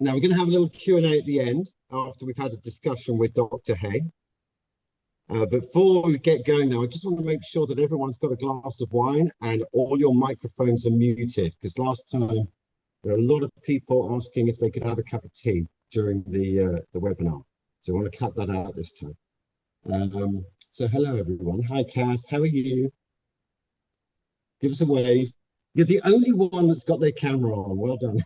Now we're going to have a little Q&A at the end after we've had a discussion with Dr. Hay. Before we get going now, I just want to make sure that everyone's got a glass of wine and all your microphones are muted, because last time there are a lot of people asking if they could have a cup of tea during the webinar. So I want to cut that out this time. So hello everyone. Hi Kath, how are you? Give us a wave. You're the only one that's got their camera on. Well done.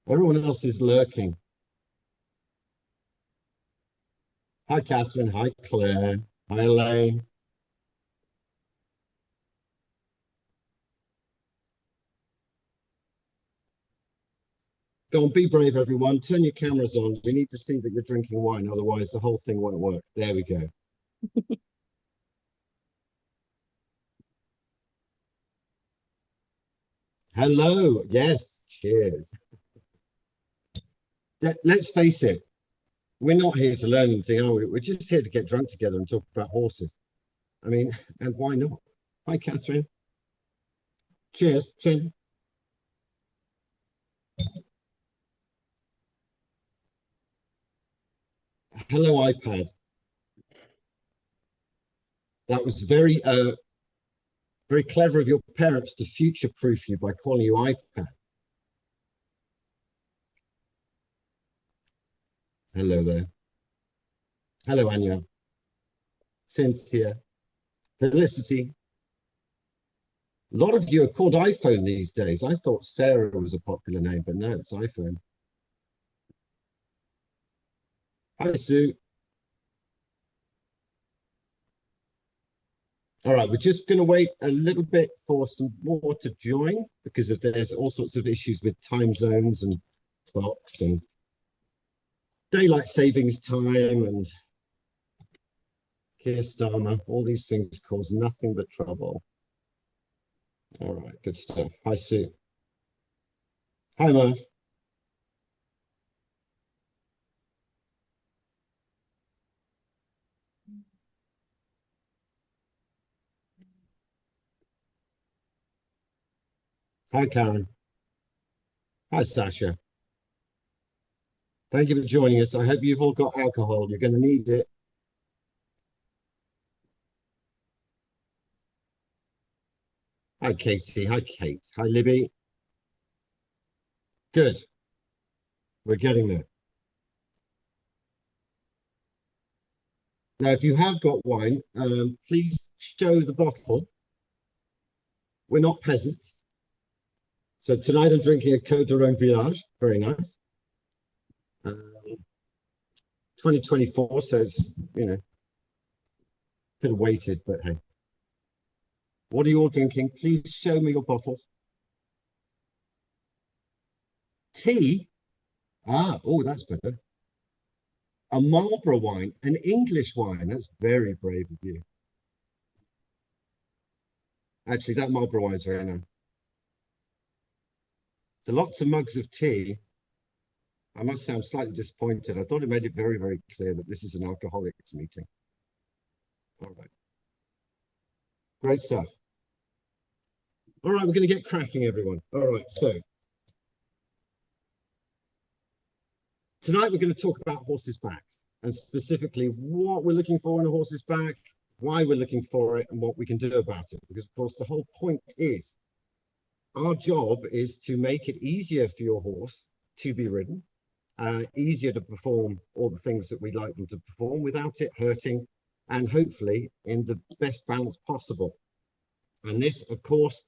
Everyone else is lurking. Hi, Catherine. Hi, Claire. Hi, Elaine. Go on, be brave, everyone. Turn your cameras on. We need to see that you're drinking wine. Otherwise, the whole thing won't work. There we go. Hello. Yes. Cheers. Let's face it. We're not here to learn anything, are we? We're just here to get drunk together and talk about horses. I mean, and why not? Hi, Catherine. Cheers. Chin. Hello, iPad. That was very clever of your parents to future-proof you by calling you iPad. Hello there. Hello, Anya. Cynthia. Felicity. A lot of you are called iPhone these days. I thought Sarah was a popular name, but no, it's iPhone. Hi, Sue. All right, we're just going to wait a little bit for some more to join because there's all sorts of issues with time zones and clocks and daylight savings time and Keir Starmer. All these things cause nothing but trouble. All right, good stuff. Hi, Sue. Hi, Murph. Hi, Karen. Hi, Sasha. Thank you for joining us. I hope you've all got alcohol. You're going to need it. Hi, Katie. Hi, Kate. Hi, Libby. Good. We're getting there. Now, if you have got wine, please show the bottle. We're not peasants. So tonight I'm drinking a Côte de Rhône Village. Very nice. 2024, so it's, you know, could have waited, but hey. What are you all drinking? Please show me your bottles. Tea? Ah, oh, that's better. A Marlborough wine, an English wine. That's very brave of you. Actually, that Marlborough wine is very nice. So lots of mugs of tea. I must say I'm slightly disappointed. I thought it made it very, very clear that this is an alcoholics meeting. All right. Great stuff. All right, we're going to get cracking, everyone. All right, so tonight we're going to talk about horses' backs and specifically what we're looking for in a horse's back, why we're looking for it, and what we can do about it. Because, of course, the whole point is our job is to make it easier for your horse to be ridden, easier to perform all the things that we'd like them to perform without it hurting, and hopefully in the best balance possible. And this, of course,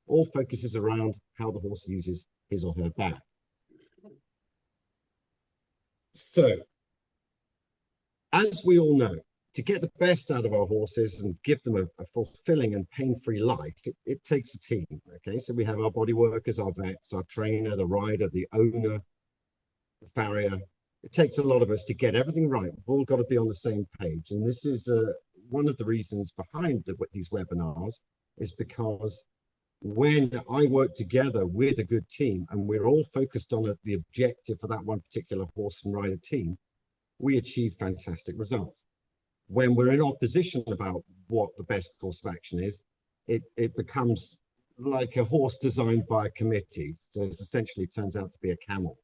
all focuses around how the horse uses his or her back. So, as we all know, to get the best out of our horses and give them a fulfilling and pain-free life, it takes a team. Okay, so we have our body workers, our vets, our trainer, the rider, the owner, the farrier. It takes a lot of us to get everything right. We've all got to be on the same page. And this is one of the reasons behind these webinars is because when I work together with a good team and we're all focused on the objective for that one particular horse and rider team, we achieve fantastic results. When we're in opposition about what the best course of action is, it becomes like a horse designed by a committee. So it essentially turns out to be a camel.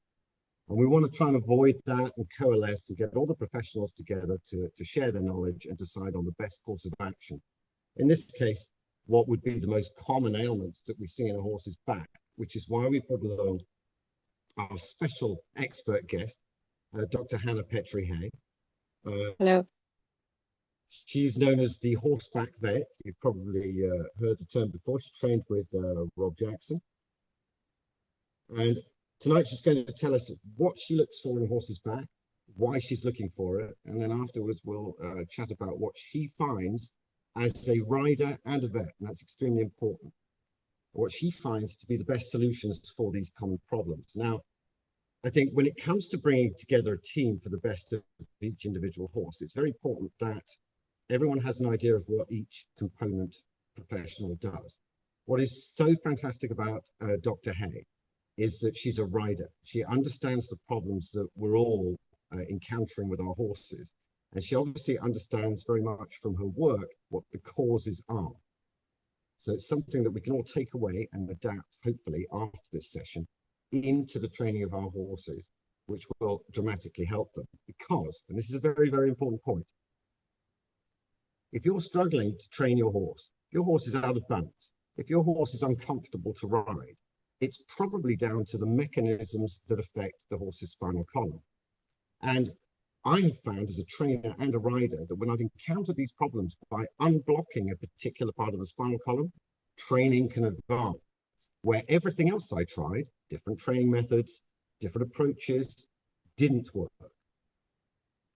And we want to try and avoid that and coalesce and get all the professionals together to share their knowledge and decide on the best course of action. In this case, what would be the most common ailments that we see in a horse's back, which is why we put along our special expert guest, Dr. Hannah Petrie-Hay. Hello. She's known as the Horseback Vet. You've probably heard the term before. She trained with Rob Jackson. And tonight she's going to tell us what she looks for in a horse's back, why she's looking for it, and then afterwards we'll chat about what she finds as a rider and a vet, and that's extremely important. What she finds to be the best solutions for these common problems. Now, I think when it comes to bringing together a team for the best of each individual horse, it's very important that everyone has an idea of what each component professional does. What is so fantastic about Dr. Hay is that she's a rider. She understands the problems that we're all encountering with our horses. And she obviously understands very much from her work what the causes are. So it's something that we can all take away and adapt, hopefully, after this session into the training of our horses, which will dramatically help them. Because, and this is a very, very important point, if you're struggling to train your horse is out of balance. If your horse is uncomfortable to ride, it's probably down to the mechanisms that affect the horse's spinal column. And I have found as a trainer and a rider that when I've encountered these problems by unblocking a particular part of the spinal column, training can advance. Where everything else I tried, different training methods, different approaches, didn't work.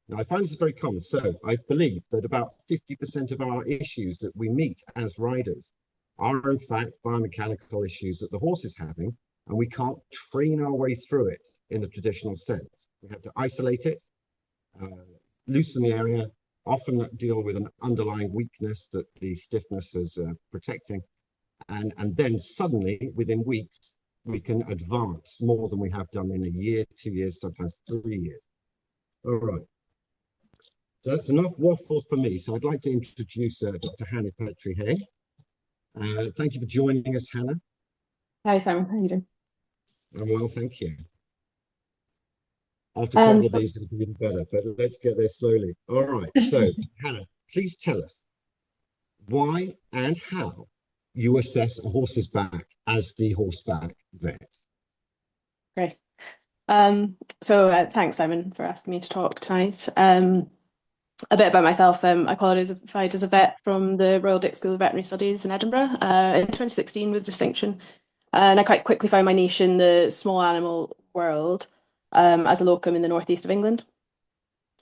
Now, I find this very common. So I believe that about 50% of our issues that we meet as riders are in fact biomechanical issues that the horse is having, and we can't train our way through it in the traditional sense. We have to isolate it, loosen the area, often deal with an underlying weakness that the stiffness is protecting, and then suddenly, within weeks, we can advance more than we have done in a year, 2 years, sometimes 3 years. All right. So that's enough waffle for me. So I'd like to introduce Dr. Hannah Petrie-Hay. Thank you for joining us, Hannah. Hi, Simon. How are you doing? I'm well, thank you. After a couple of these, it'll be even better, but let's get there slowly. All right. So, Hannah, please tell us why and how you assess a horse's back as the horseback vet. Great. Thanks, Simon, for asking me to talk tonight. A bit about myself. I qualified as a vet from the Royal Dick School of Veterinary Studies in Edinburgh in 2016 with distinction. And I quite quickly found my niche in the small animal world as a locum in the northeast of England.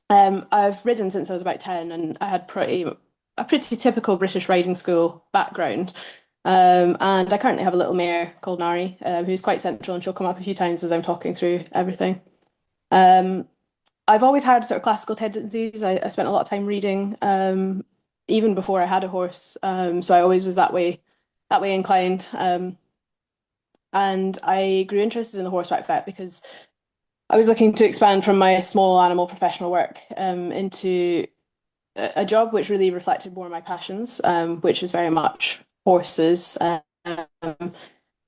I've ridden since I was about 10, and I had a pretty typical British riding school background. And I currently have a little mare called Nari, who's quite central, and she'll come up a few times as I'm talking through everything. I've always had sort of classical tendencies. I spent a lot of time reading, even before I had a horse. So I always was that way inclined. And I grew interested in the horseback vet because I was looking to expand from my small animal professional work into a job which really reflected more of my passions, which is very much horses, and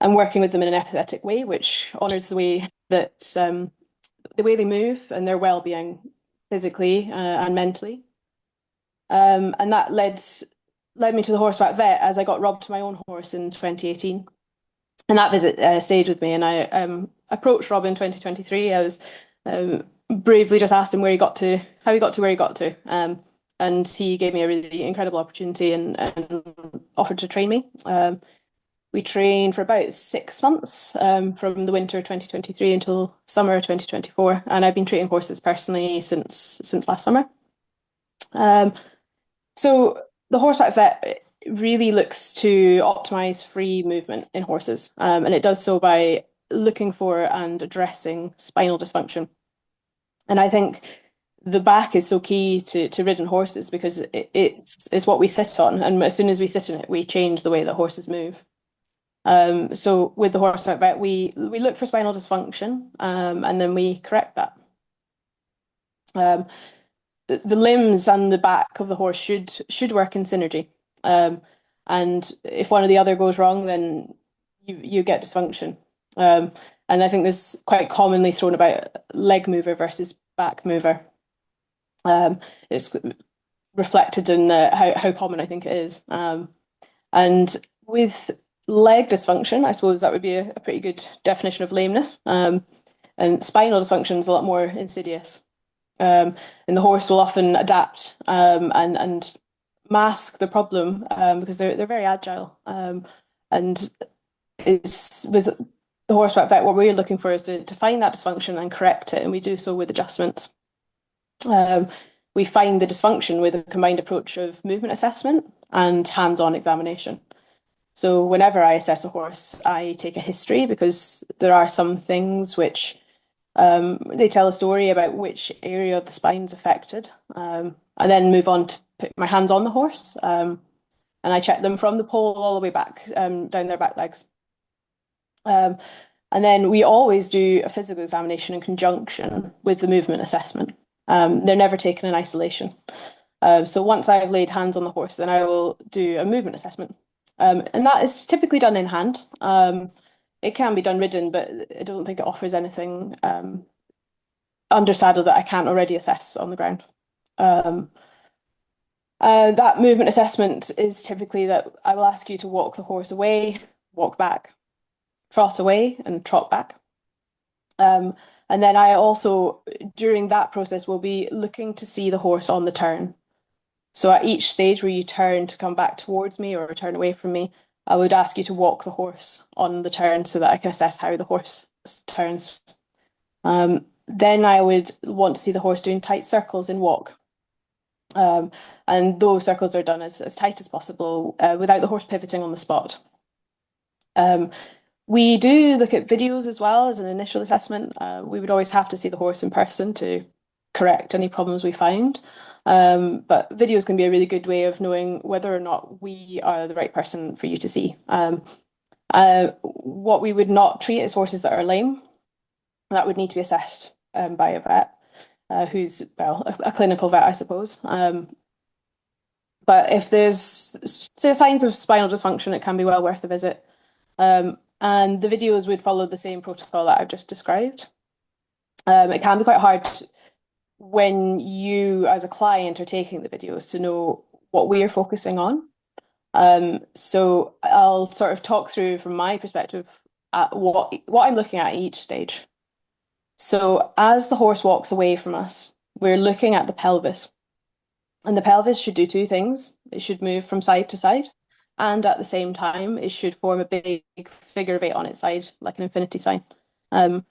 working with them in an empathetic way, which honors the way that the way they move and their well-being physically and mentally. And that led me to the horseback vet as I got robbed my own horse in 2018. And that visit stayed with me. And I approached Rob in 2023. I was bravely just asked him how he got to where he got to. And he gave me a really incredible opportunity and offered to train me. We trained for about 6 months from the winter 2023 until summer 2024. And I've been training horses personally since last summer. So the horseback vet really looks to optimize free movement in horses. And it does so by looking for and addressing spinal dysfunction. And I think the back is so key to ridden horses because it's what we sit on. And as soon as we sit in it, we change the way that horses move. So with the horseback vet, we look for spinal dysfunction, and then we correct that. The limbs and the back of the horse should work in synergy. And if one or the other goes wrong, then you get dysfunction. And I think this is quite commonly thrown about leg mover versus back mover. It's reflected in how common I think it is. And with leg dysfunction, I suppose that would be a pretty good definition of lameness. And spinal dysfunction is a lot more insidious. And the horse will often adapt and mask the problem because they're very agile. And it's with the horseback vet, what we're looking for is to find that dysfunction and correct it, and we do so with adjustments. We find the dysfunction with a combined approach of movement assessment and hands-on examination. So whenever I assess a horse, I take a history because there are some things which they tell a story about which area of the spine is affected, and then move on to put my hands on the horse, and I check them from the pole all the way back down their back legs. And then we always do a physical examination in conjunction with the movement assessment. They're never taken in isolation. So once I've laid hands on the horse, then I will do a movement assessment. And that is typically done in hand. It can be done ridden, but I don't think it offers anything under saddle that I can't already assess on the ground. That movement assessment is typically that I will ask you to walk the horse away, walk back, trot away, and trot back. And then I also, during that process, will be looking to see the horse on the turn. So at each stage where you turn to come back towards me or turn away from me, I would ask you to walk the horse on the turn so that I can assess how the horse turns. Then I would want to see the horse doing tight circles in walk. And those circles are done as tight as possible without the horse pivoting on the spot. We do look at videos as well as an initial assessment. We would always have to see the horse in person to correct any problems we find. But videos can be a really good way of knowing whether or not we are the right person for you to see. What we would not treat is horses that are lame. That would need to be assessed by a vet who's, well, a clinical vet, I suppose. But if there's signs of spinal dysfunction, it can be well worth a visit. And the videos would follow the same protocol that I've just described. It can be quite hard when you, as a client, are taking the videos to know what we are focusing on. So I'll sort of talk through from my perspective at what I'm looking at each stage. So as the horse walks away from us, we're looking at the pelvis. And the pelvis should do two things. It should move from side to side. And at the same time, it should form a big figure of 8 on its side, like an infinity sign. That's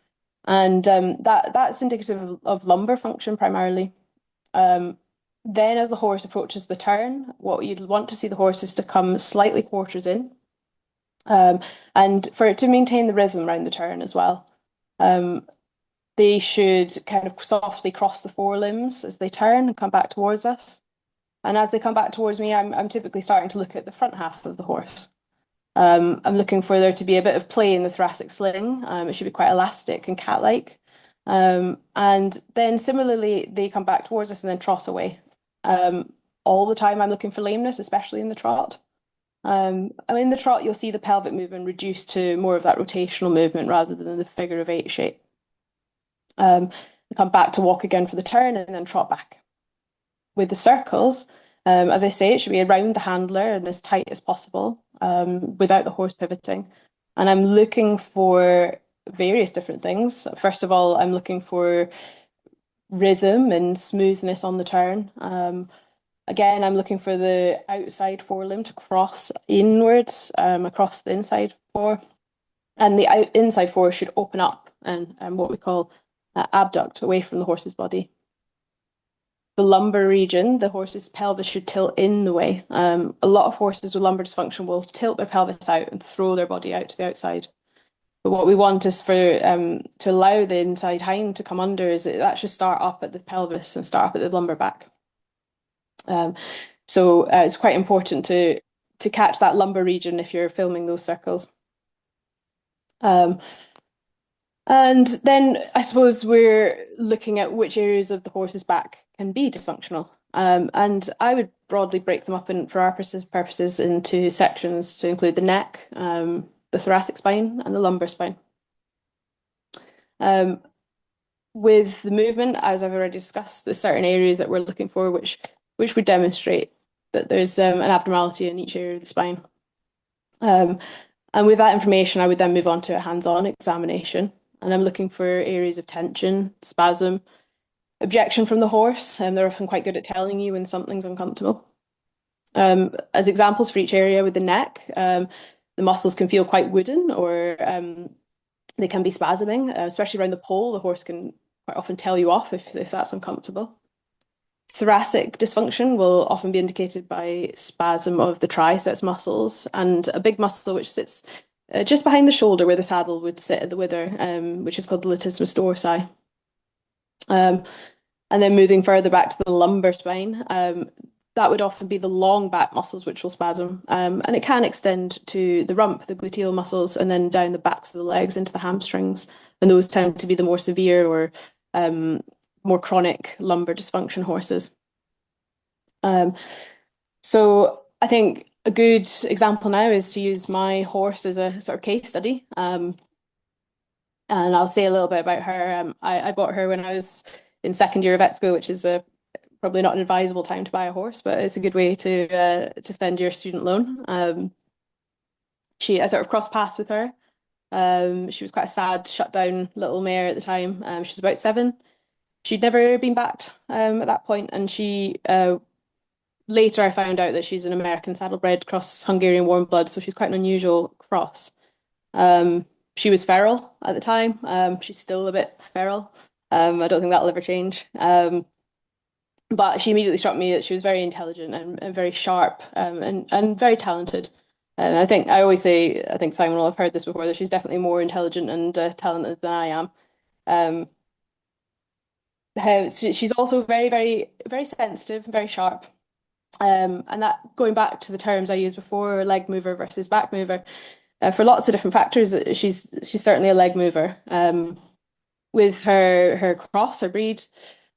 indicative of lumbar function primarily. Then as the horse approaches the turn, what you'd want to see the horse is to come slightly quarters in. And for it to maintain the rhythm around the turn as well. They should kind of softly cross the forelimbs as they turn and come back towards us. And as they come back towards me, I'm typically starting to look at the front half of the horse. I'm looking for there to be a bit of play in the thoracic sling. It should be quite elastic and cat-like. And then similarly, they come back towards us and then trot away. All the time I'm looking for lameness, especially in the trot. In the trot, you'll see the pelvic movement reduced to more of that rotational movement rather than the figure of 8 shape. They come back to walk again for the turn and then trot back. With the circles, as I say, it should be around the handler and as tight as possible without the horse pivoting. And I'm looking for various different things. First of all, I'm looking for rhythm and smoothness on the turn. Again, I'm looking for the outside forelimb to cross inwards across the inside fore. And the inside fore should open up and what we call abduct away from the horse's body. The lumbar region, the horse's pelvis should tilt in the way. A lot of horses with lumbar dysfunction will tilt their pelvis out and throw their body out to the outside. But what we want is for to allow the inside hind to come under is that should start up at the pelvis and start up at the lumbar back. So it's quite important to catch that lumbar region if you're filming those circles. And then I suppose we're looking at which areas of the horse's back can be dysfunctional. And I would broadly break them up for our purposes into sections to include the neck, the thoracic spine, and the lumbar spine. Um, with the movement, as I've already discussed, there's certain areas that we're looking for which would demonstrate that there's an abnormality in each area of the spine. And with that information, I would then move on to a hands-on examination. And I'm looking for areas of tension, spasm, objection from the horse. And they're often quite good at telling you when something's uncomfortable. As examples for each area with the neck, the muscles can feel quite wooden or they can be spasming, especially around the pole. The horse can quite often tell you off if that's uncomfortable. Thoracic dysfunction will often be indicated by spasm of the triceps muscles and a big muscle which sits just behind the shoulder where the saddle would sit at the wither, which is called the latissimus dorsi. And then moving further back to the lumbar spine, that would often be the long back muscles which will spasm. And it can extend to the rump, the gluteal muscles, and then down the backs of the legs into the hamstrings. And those tend to be the more severe or more chronic lumbar dysfunction horses. So I think a good example now is to use my horse as a sort of case study. And I'll say a little bit about her. I bought her when I was in second year of vet school, which is probably not an advisable time to buy a horse, but it's a good way to spend your student loan. I sort of crossed paths with her. She was quite a sad, shut down little mare at the time. She was about 7. She'd never been backed at that point, and later I found out that she's an American saddlebred cross Hungarian warm blood, so she's quite an unusual cross. She was feral at the time. She's still a bit feral. I don't think that'll ever change. But she immediately struck me that she was very intelligent and very sharp and very talented. And I always say, I think Simon will have heard this before, that she's definitely more intelligent and talented than I am. She's also very, very, very sensitive, very sharp. And that going back to the terms I used before, leg mover versus back mover, for lots of different factors, she's certainly a leg mover. With her cross, her breed,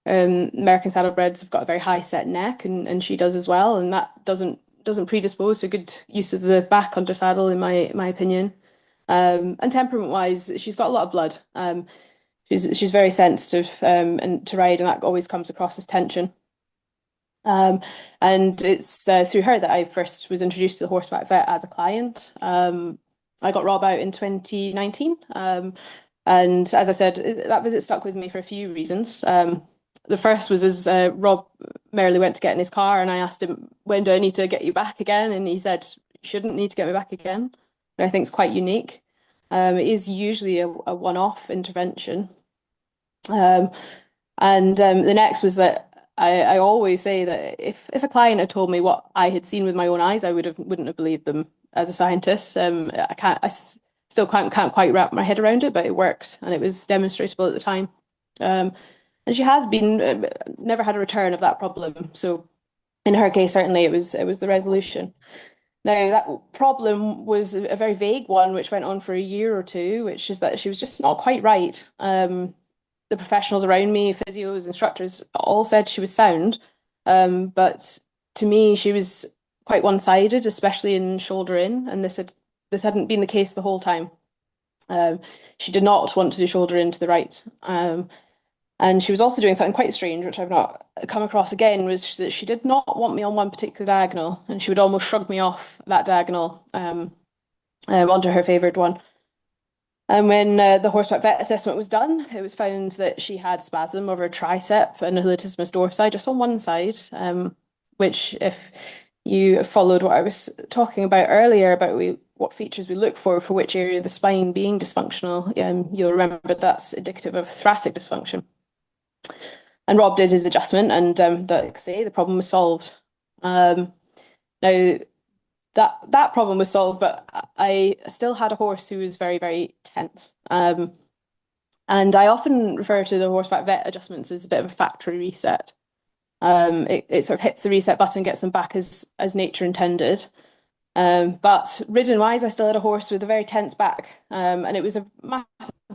American saddlebreds have got a very high set neck, and she does as well, and that doesn't predispose to good use of the back under saddle, in my opinion. And temperament-wise, she's got a lot of blood. She's very sensitive and to ride, and that always comes across as tension. And it's through her that I first was introduced to the horseback vet as a client. I got Rob out in 2019. And as I said, that visit stuck with me for a few reasons. The first was as Rob merrily went to get in his car, and I asked him, when do I need to get you back again? And he said, you shouldn't need to get me back again. And I think it's quite unique. It is usually a one-off intervention. And the next was that I always say that if a client had told me what I had seen with my own eyes, I wouldn't have believed them as a scientist. I still can't quite wrap my head around it, but it worked and it was demonstrable at the time. And she has been never had a return of that problem. So in her case, certainly it was the resolution. Now that problem was a very vague one, which went on for a year or two, which is that she was just not quite right. The professionals around me, physios, instructors, all said she was sound. But to me, she was quite one-sided, especially in shoulder in, and this hadn't been the case the whole time. She did not want to do shoulder in to the right. And she was also doing something quite strange, which I've not come across again, was that she did not want me on one particular diagonal, and she would almost shrug me off that diagonal onto her favoured one. And when the horseback vet assessment was done, it was found that she had spasm of her tricep and the latissimus dorsi just on one side, which if you followed what I was talking about earlier about what features we look for which area of the spine being dysfunctional, you'll remember that's indicative of thoracic dysfunction. And Rob did his adjustment, and like I say, the problem was solved. Now that problem was solved, but I still had a horse who was very, very tense. And I often refer to the horseback vet adjustments as a bit of a factory reset. It sort of hits the reset button, gets them back as nature intended. But ridden wise, I still had a horse with a very tense back, and it was a massive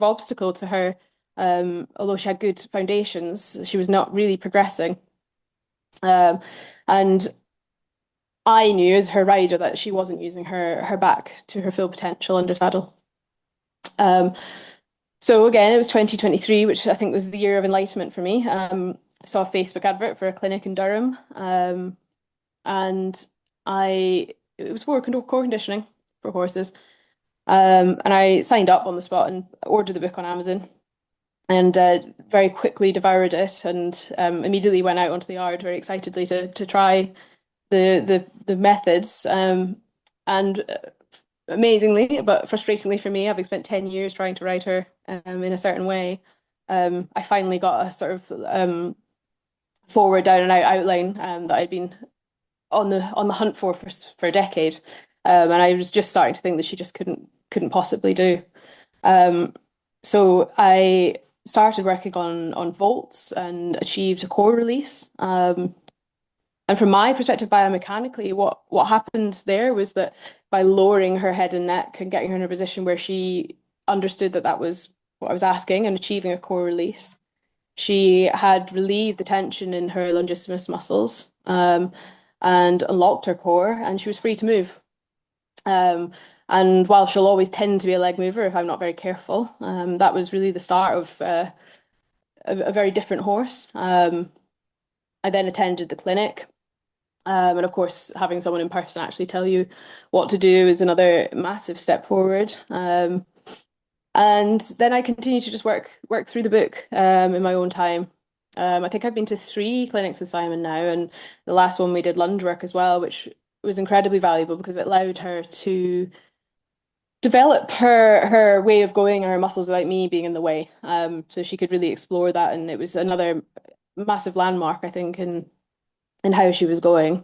obstacle to her. Although she had good foundations, she was not really progressing. And I knew as her rider that she wasn't using her back to her full potential under saddle. So So again, it was 2023, which I think was the year of enlightenment for me. I saw a Facebook advert for a clinic in Durham, and it was for core conditioning for horses. And I signed up on the spot and ordered the book on Amazon, and very quickly devoured it, and immediately went out onto the yard very excitedly to try the methods. And amazingly, but frustratingly for me, having spent 10 years trying to write her in a certain way, I finally got a sort of forward, down and out outline that I'd been on the hunt for a decade. And I was just starting to think that she just couldn't possibly do. So I started working on volts and achieved a core release. And from my perspective, biomechanically, what happened there was that by lowering her head and neck and getting her in a position where she understood that that was what I was asking and achieving a core release, she had relieved the tension in her longissimus muscles, and unlocked her core, and she was free to move. And while she'll always tend to be a leg mover if I'm not very careful, that was really the start of a very different horse. I then attended the clinic. And of course, having someone in person actually tell you what to do is another massive step forward. And then I continued to just work through the book in my own time. I think I've been to 3 clinics with Simon now, and the last one we did lunge work as well, which was incredibly valuable because it allowed her to develop her way of going and her muscles without me being in the way. So she could really explore that, and it was another massive landmark, I think, in how she was going.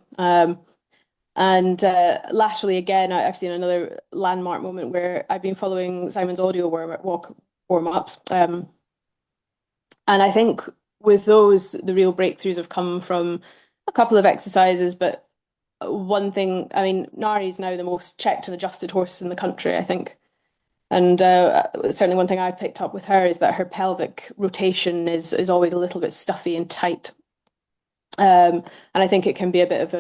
And laterally, again, I've seen another landmark moment where I've been following Simon's audio warm-ups. And I think with those, the real breakthroughs have come from a couple of exercises. But one thing, I mean, Nari's now the most checked and adjusted horse in the country, I think. And certainly one thing I've picked up with her is that her pelvic rotation is always a little bit stuffy and tight. And I think it can be a bit of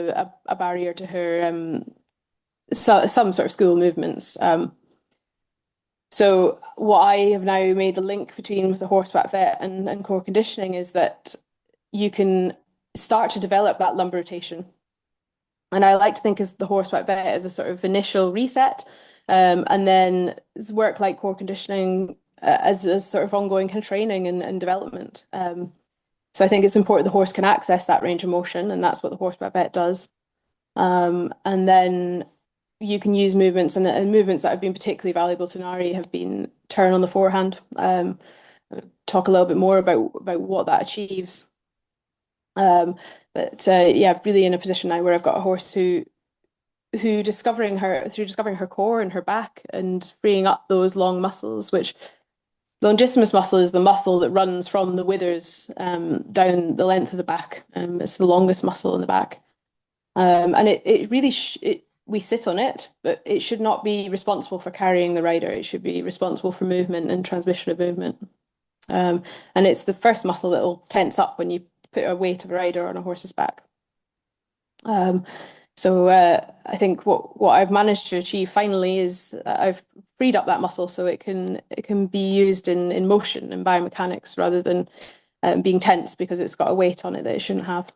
a barrier to her some sort of school movements. So what I have now made the link between with the horseback vet and core conditioning is that you can start to develop that lumbar rotation. And I like to think as the horseback vet as a sort of initial reset, and then work like core conditioning as a sort of ongoing kind of training and development. So I think it's important the horse can access that range of motion, and that's what the horseback vet does. And then you can use movements, and movements that have been particularly valuable to Nari have been turn on the forehand. Talk a little bit more about what that achieves. But yeah, really in a position now where I've got a horse who discovering her core and her back and freeing up those long muscles, which longissimus muscle is the muscle that runs from the withers down the length of the back. It's the longest muscle in the back. And it really, we sit on it, but it should not be responsible for carrying the rider. It should be responsible for movement and transmission of movement. And it's the first muscle that will tense up when you put a weight of a rider on a horse's back. So I think what I've managed to achieve finally is I've freed up that muscle so it can be used in motion and biomechanics rather than being tense because it's got a weight on it that it shouldn't have.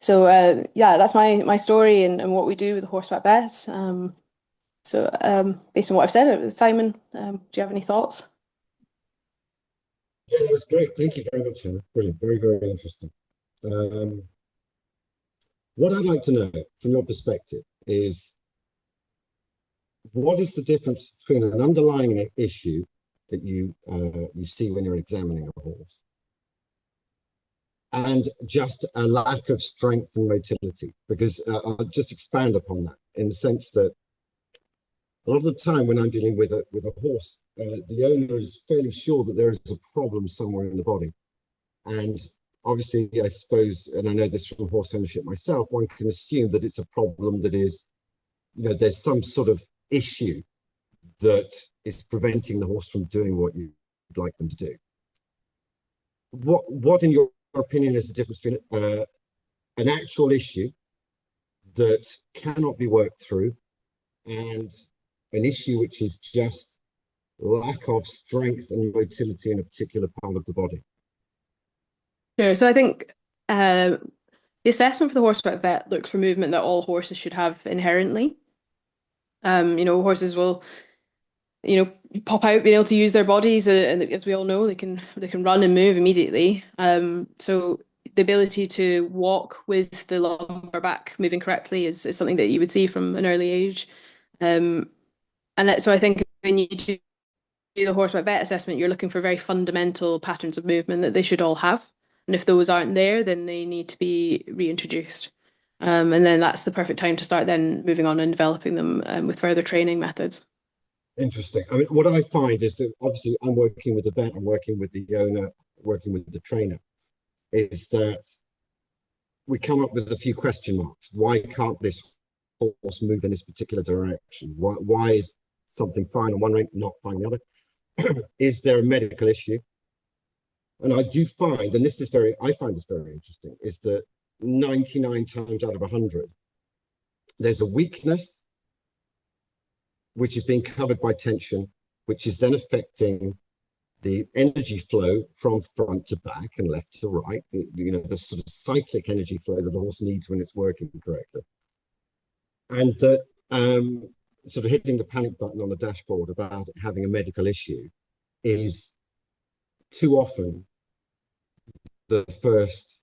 So yeah, that's my story and what we do with the horseback vet. So based on what I've said, Simon, do you have any thoughts? Yeah, that was great. Thank you very much, Hannah. Brilliant. Very, very interesting. What I'd like to know from your perspective is what is the difference between an underlying issue that you see when you're examining a horse and just a lack of strength and motility? Because I'll just expand upon that in the sense that a lot of the time when I'm dealing with a horse, the owner is fairly sure that there is a problem somewhere in the body. And obviously, I suppose, and I know this from horse ownership myself, one can assume that it's a problem that is, there's some sort of issue that is preventing the horse from doing what you'd like them to do. What in your opinion, is the difference between an actual issue that cannot be worked through and an issue which is just lack of strength and motility in a particular part of the body? Sure. So I think the assessment for the horseback vet looks for movement that all horses should have inherently. Horses will, pop out being able to use their bodies, and as we all know, they can run and move immediately. So the ability to walk with the lumbar back moving correctly is something that you would see from an early age. So I think when you do the horseback vet assessment, you're looking for very fundamental patterns of movement that they should all have. And if those aren't there, then they need to be reintroduced. And then that's the perfect time to start then moving on and developing them with further training methods. Interesting. I mean, what I find is that obviously I'm working with the vet, I'm working with the owner, working with the trainer, is that we come up with a few question marks. Why can't this horse move in this particular direction? Why is something fine on one ring, not fine on the other? Is there a medical issue? And I do find, and I find this very interesting, is that 99 times out of 100, there's a weakness which is being covered by tension, which is then affecting the energy flow from front to back and left to right, the sort of cyclic energy flow that a horse needs when it's working correctly. And that sort of hitting the panic button on the dashboard about having a medical issue is too often the first,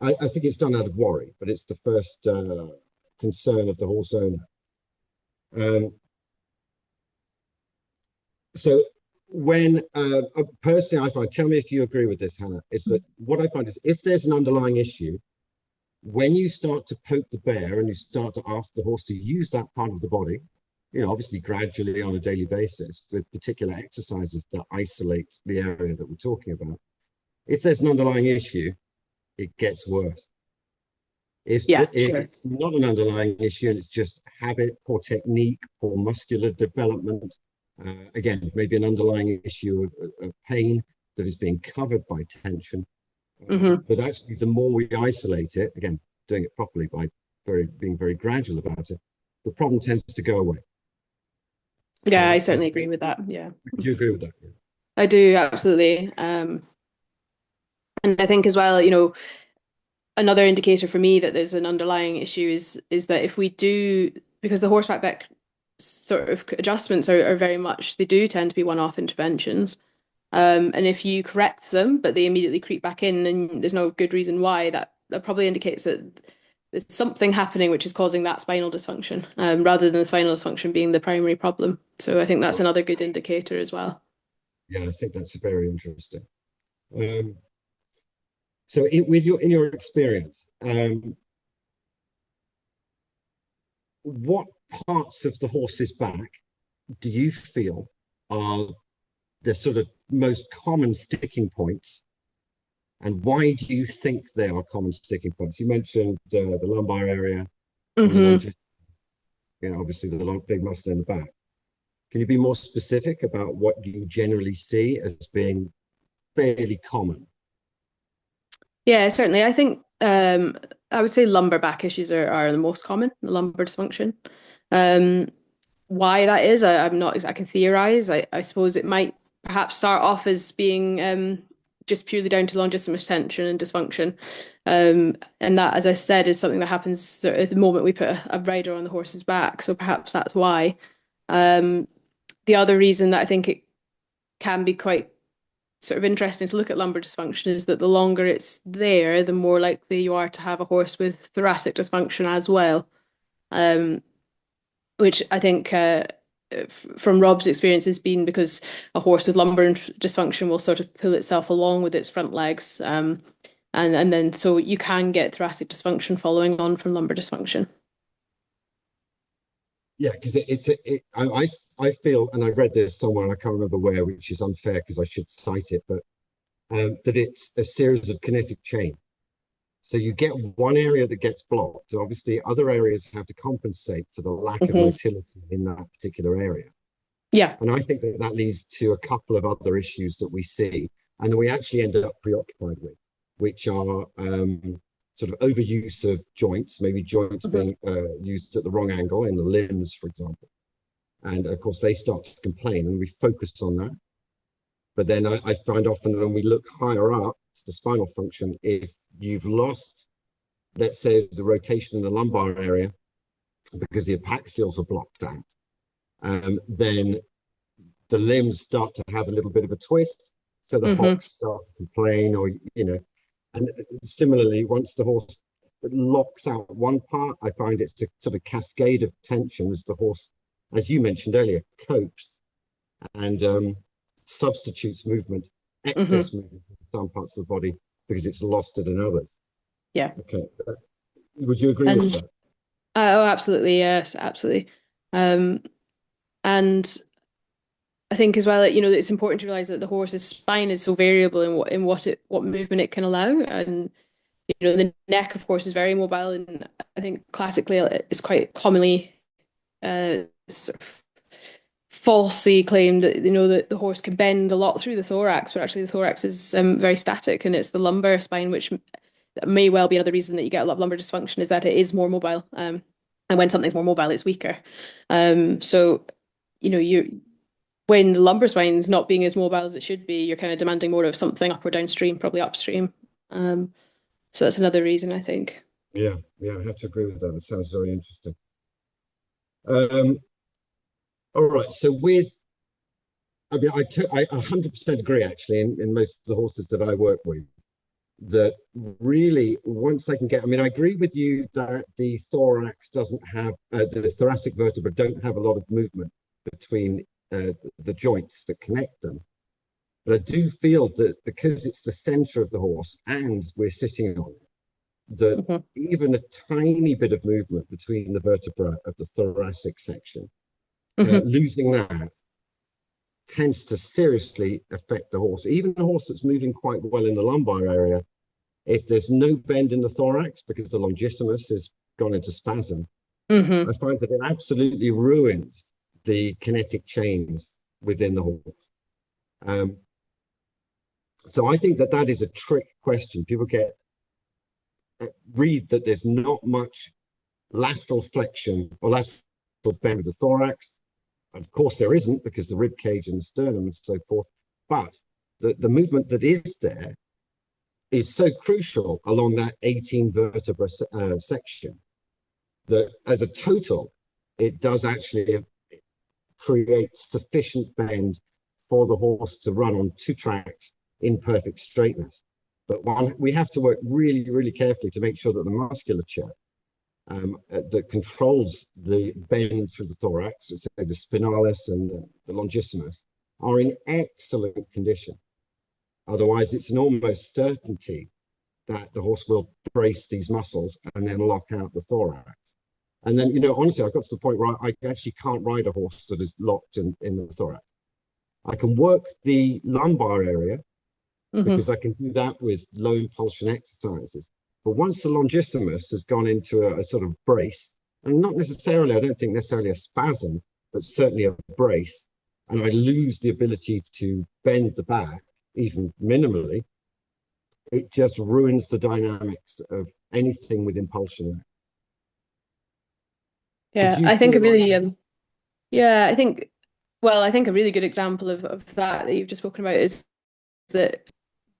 I think it's done out of worry, but it's the first concern of the horse owner. So when personally I find, tell me if you agree with this, Hannah, is that what I find is if there's an underlying issue, when you start to poke the bear and you start to ask the horse to use that part of the body, obviously gradually on a daily basis with particular exercises that isolate the area that we're talking about, if there's an underlying issue, it gets worse. If it's not an underlying issue and it's just habit, poor technique, poor muscular development, again, maybe an underlying issue of pain that is being covered by tension. But actually, the more we isolate it, again, doing it properly by being very gradual about it, the problem tends to go away. Yeah, I certainly agree with that. Yeah. Do you agree with that? Yeah. I do, absolutely. And I think as well, another indicator for me that there's an underlying issue is that if we do, because the horseback vet sort of adjustments are very much, they do tend to be one-off interventions. And if you correct them, but they immediately creep back in and there's no good reason why, that probably indicates that there's something happening which is causing that spinal dysfunction, rather than the spinal dysfunction being the primary problem. So I think that's another good indicator as well. Yeah, I think that's very interesting. So in your experience, what parts of the horse's back do you feel are the sort of most common sticking points, and why do you think they are common sticking points? You mentioned the lumbar area, and obviously the big muscle in the back. Can you be more specific about what you generally see as being fairly common? Yeah, certainly. I think I would say lumbar back issues are the most common, the lumbar dysfunction. Why that is, I'm not, I can theorize. I suppose it might perhaps start off as being just purely down to longissimus tension and dysfunction. And that, as I said, is something that happens sort of at the moment we put a rider on the horse's back. So perhaps that's why. The other reason that I think it can be quite sort of interesting to look at lumbar dysfunction is that the longer it's there, the more likely you are to have a horse with thoracic dysfunction as well. Which I think from Rob's experience has been because a horse with lumbar dysfunction will sort of pull itself along with its front legs. And then so you can get thoracic dysfunction following on from lumbar dysfunction. Yeah, because I feel, and I read this somewhere, and I can't remember where, which is unfair because I should cite it, but that it's a series of kinetic chain. So you get one area that gets blocked. Obviously, other areas have to compensate for the lack of motility in that particular area. Yeah. And I think that leads to a couple of other issues that we see and that we actually end up preoccupied with, which are sort of overuse of joints, maybe joints being used at the wrong angle in the limbs, for example. And of course, they start to complain, and we focus on that. But then I find often when we look higher up to the spinal function, if you've lost, let's say, the rotation in the lumbar area because the epaxials are blocked out, then the limbs start to have a little bit of a twist. So the hocks start to complain, or, and similarly, once the horse locks out one part, I find it's a sort of cascade of tension as the horse, as you mentioned earlier, copes and substitutes movement, excess movement in some parts of the body because it's lost it in others. Yeah. Okay. Would you agree with that? Oh, absolutely. Yes, absolutely. And I think as well, it's important to realize that the horse's spine is so variable in what movement it can allow. And the neck, of course, is very mobile, and I think classically it's quite commonly sort of falsely claimed that that the horse can bend a lot through the thorax, but actually the thorax is very static, and it's the lumbar spine which may well be another reason that you get a lot of lumbar dysfunction, is that it is more mobile. And when something's more mobile, it's weaker. So you when the lumbar spine's not being as mobile as it should be, you're kind of demanding more of something up or downstream, probably upstream. So that's another reason, I think. Yeah, I have to agree with that. It sounds very interesting. All right, so I mean, I 100% agree actually in most of the horses that I work with, that really once I can get, I mean, I agree with you that the thorax doesn't have, the thoracic vertebra don't have a lot of movement between the joints that connect them. But I do feel that because it's the center of the horse and we're sitting on it, that even a tiny bit of movement between the vertebra of the thoracic section, losing that tends to seriously affect the horse. Even a horse that's moving quite well in the lumbar area, if there's no bend in the thorax because the longissimus has gone into spasm, I find that it absolutely ruins the kinetic chains within the horse. So I think that is a trick question. People read that there's not much lateral flexion or lateral bend of the thorax. Of course, there isn't, because the rib cage and the sternum and so forth. But the movement that is there is so crucial along that 18 vertebra section that as a total, it does actually create sufficient bend for the horse to run on two tracks in perfect straightness. But we have to work really, really carefully to make sure that the musculature that controls the bend through the thorax, let's say the spinalis and the longissimus, are in excellent condition. Otherwise, it's an almost certainty that the horse will brace these muscles and then lock out the thorax. And then, honestly, I've got to the point where I actually can't ride a horse that is locked in the thorax. I can work the lumbar area because I can do that with low impulsion exercises. But once the longissimus has gone into a sort of brace, and not necessarily, I don't think necessarily a spasm, but certainly a brace, and I lose the ability to bend the back, even minimally, it just ruins the dynamics of anything with impulsion. Yeah, I think a really, yeah, I think a really good example of that you've just spoken about is that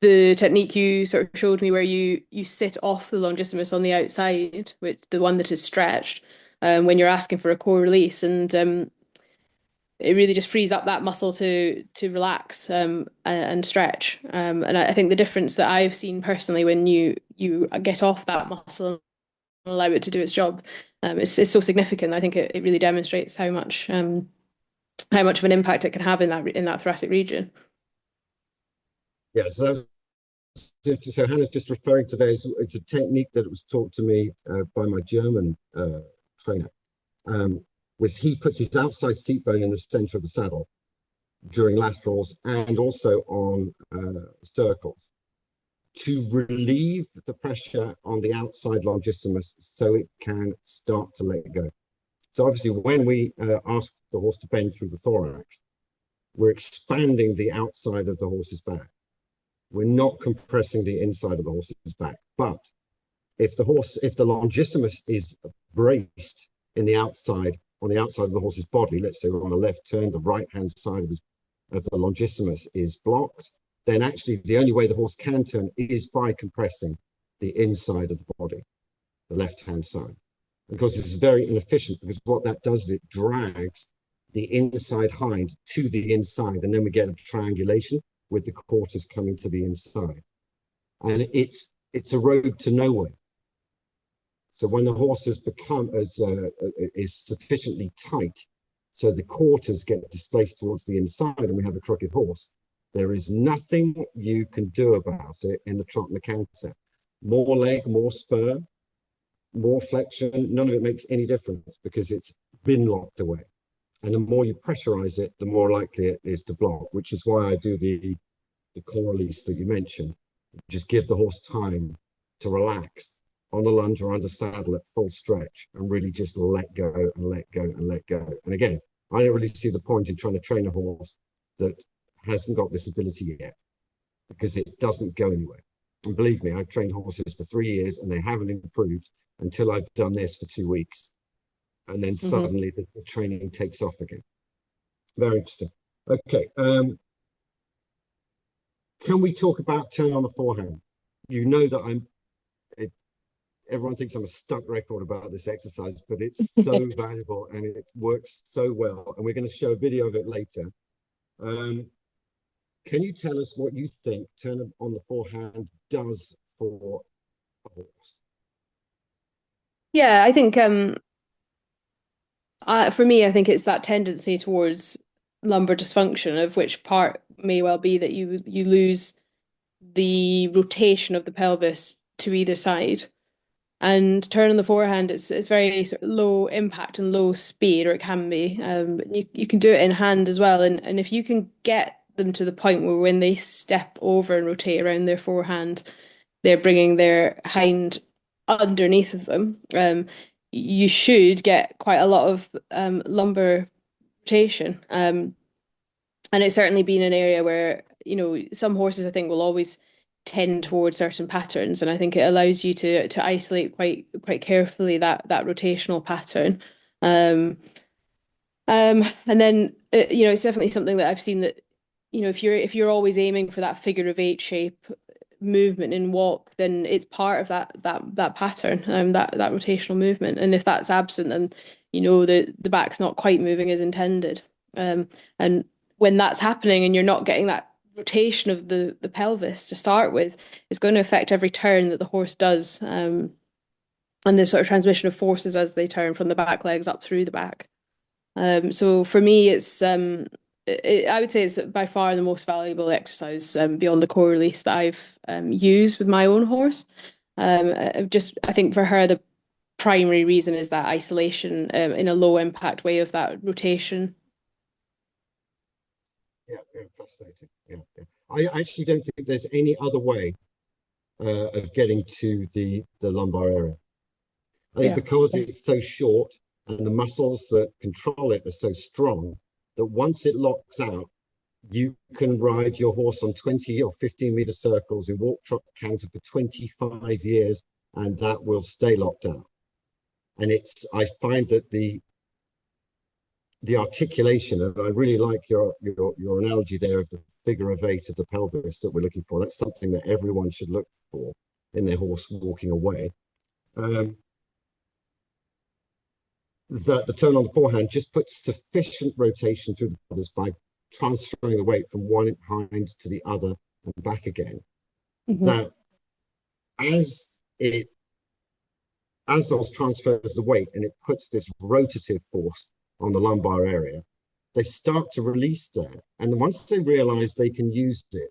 the technique you sort of showed me where you sit off the longissimus on the outside, with the one that is stretched, when you're asking for a core release, and it really just frees up that muscle to relax and stretch. And I think the difference that I've seen personally when you get off that muscle and allow it to do its job, is so significant. I think it really demonstrates how much of an impact it can have in that thoracic region. Yeah, so Hannah's just referring to this. It's a technique that was taught to me by my German trainer. Was he puts his outside seat bone in the center of the saddle during laterals and also on circles to relieve the pressure on the outside longissimus so it can start to let go. So obviously when we ask the horse to bend through the thorax, we're expanding the outside of the horse's back. We're not compressing the inside of the horse's back. But if the longissimus is braced in the outside on the outside of the horse's body, let's say we're on a left turn, the right-hand side of the longissimus is blocked, then actually the only way the horse can turn is by compressing the inside of the body, the left-hand side. Of course, this is very inefficient because what that does is it drags the inside hind to the inside, and then we get a triangulation with the quarters coming to the inside. And it's a road to nowhere. So when the horse has become is sufficiently tight, so the quarters get displaced towards the inside, and we have a crooked horse, there is nothing you can do about it in the trot and the canter. More leg, more spur, more flexion, none of it makes any difference because it's been locked away. And the more you pressurize it, the more likely it is to block, which is why I do the core release that you mentioned. Just give the horse time to relax on the lunge or under saddle at full stretch and really just let go and let go and let go. And again, I don't really see the point in trying to train a horse that hasn't got this ability yet because it doesn't go anywhere. And believe me, I've trained horses for 3 years and they haven't improved until I've done this for 2 weeks. And then suddenly the training takes off again. Very interesting. Okay. Can we talk about turn on the forehand? You know that everyone thinks I'm a stuck record about this exercise, but it's so valuable and it works so well. And we're going to show a video of it later. Can you tell us what you think turn on the forehand does for a horse? Yeah, I think for me, I think it's that tendency towards lumbar dysfunction, of which part may well be that you lose the rotation of the pelvis to either side. And turn on the forehand, it's very sort of low impact and low speed, or it can be. You can do it in hand as well, and if you can get them to the point where when they step over and rotate around their forehand, they're bringing their hind underneath of them. You should get quite a lot of lumbar rotation. And it's certainly been an area where, some horses I think will always tend towards certain patterns, and I think it allows you to isolate quite carefully that rotational pattern. And then it's definitely something that I've seen that, if you're always aiming for that figure of eight shape movement in walk, then it's part of that pattern, that rotational movement. And if that's absent, then the back's not quite moving as intended. And when that's happening and you're not getting that rotation of the pelvis to start with, it's going to affect every turn that the horse does, and the sort of transmission of forces as they turn from the back legs up through the back. So for me, I would say it's by far the most valuable exercise, beyond the core release, that I've used with my own horse. I think for her, the primary reason is that isolation, in a low impact way of that rotation. Yeah, fascinating. Yeah. I actually don't think there's any other way of getting to the lumbar area. I think because it's so short and the muscles that control it are so strong that once it locks out, you can ride your horse on 20 or 15-meter circles in walk, trot, canter for 25 years, and that will stay locked out. And I find that the articulation, and I really like your analogy there of the figure of eight of the pelvis that we're looking for. That's something that everyone should look for in their horse walking away. That the turn on the forehand just puts sufficient rotation through the pelvis by transferring the weight from one hind to the other and back again. That as those transfers the weight and it puts this rotative force on the lumbar area, they start to release there. And once they realize they can use it,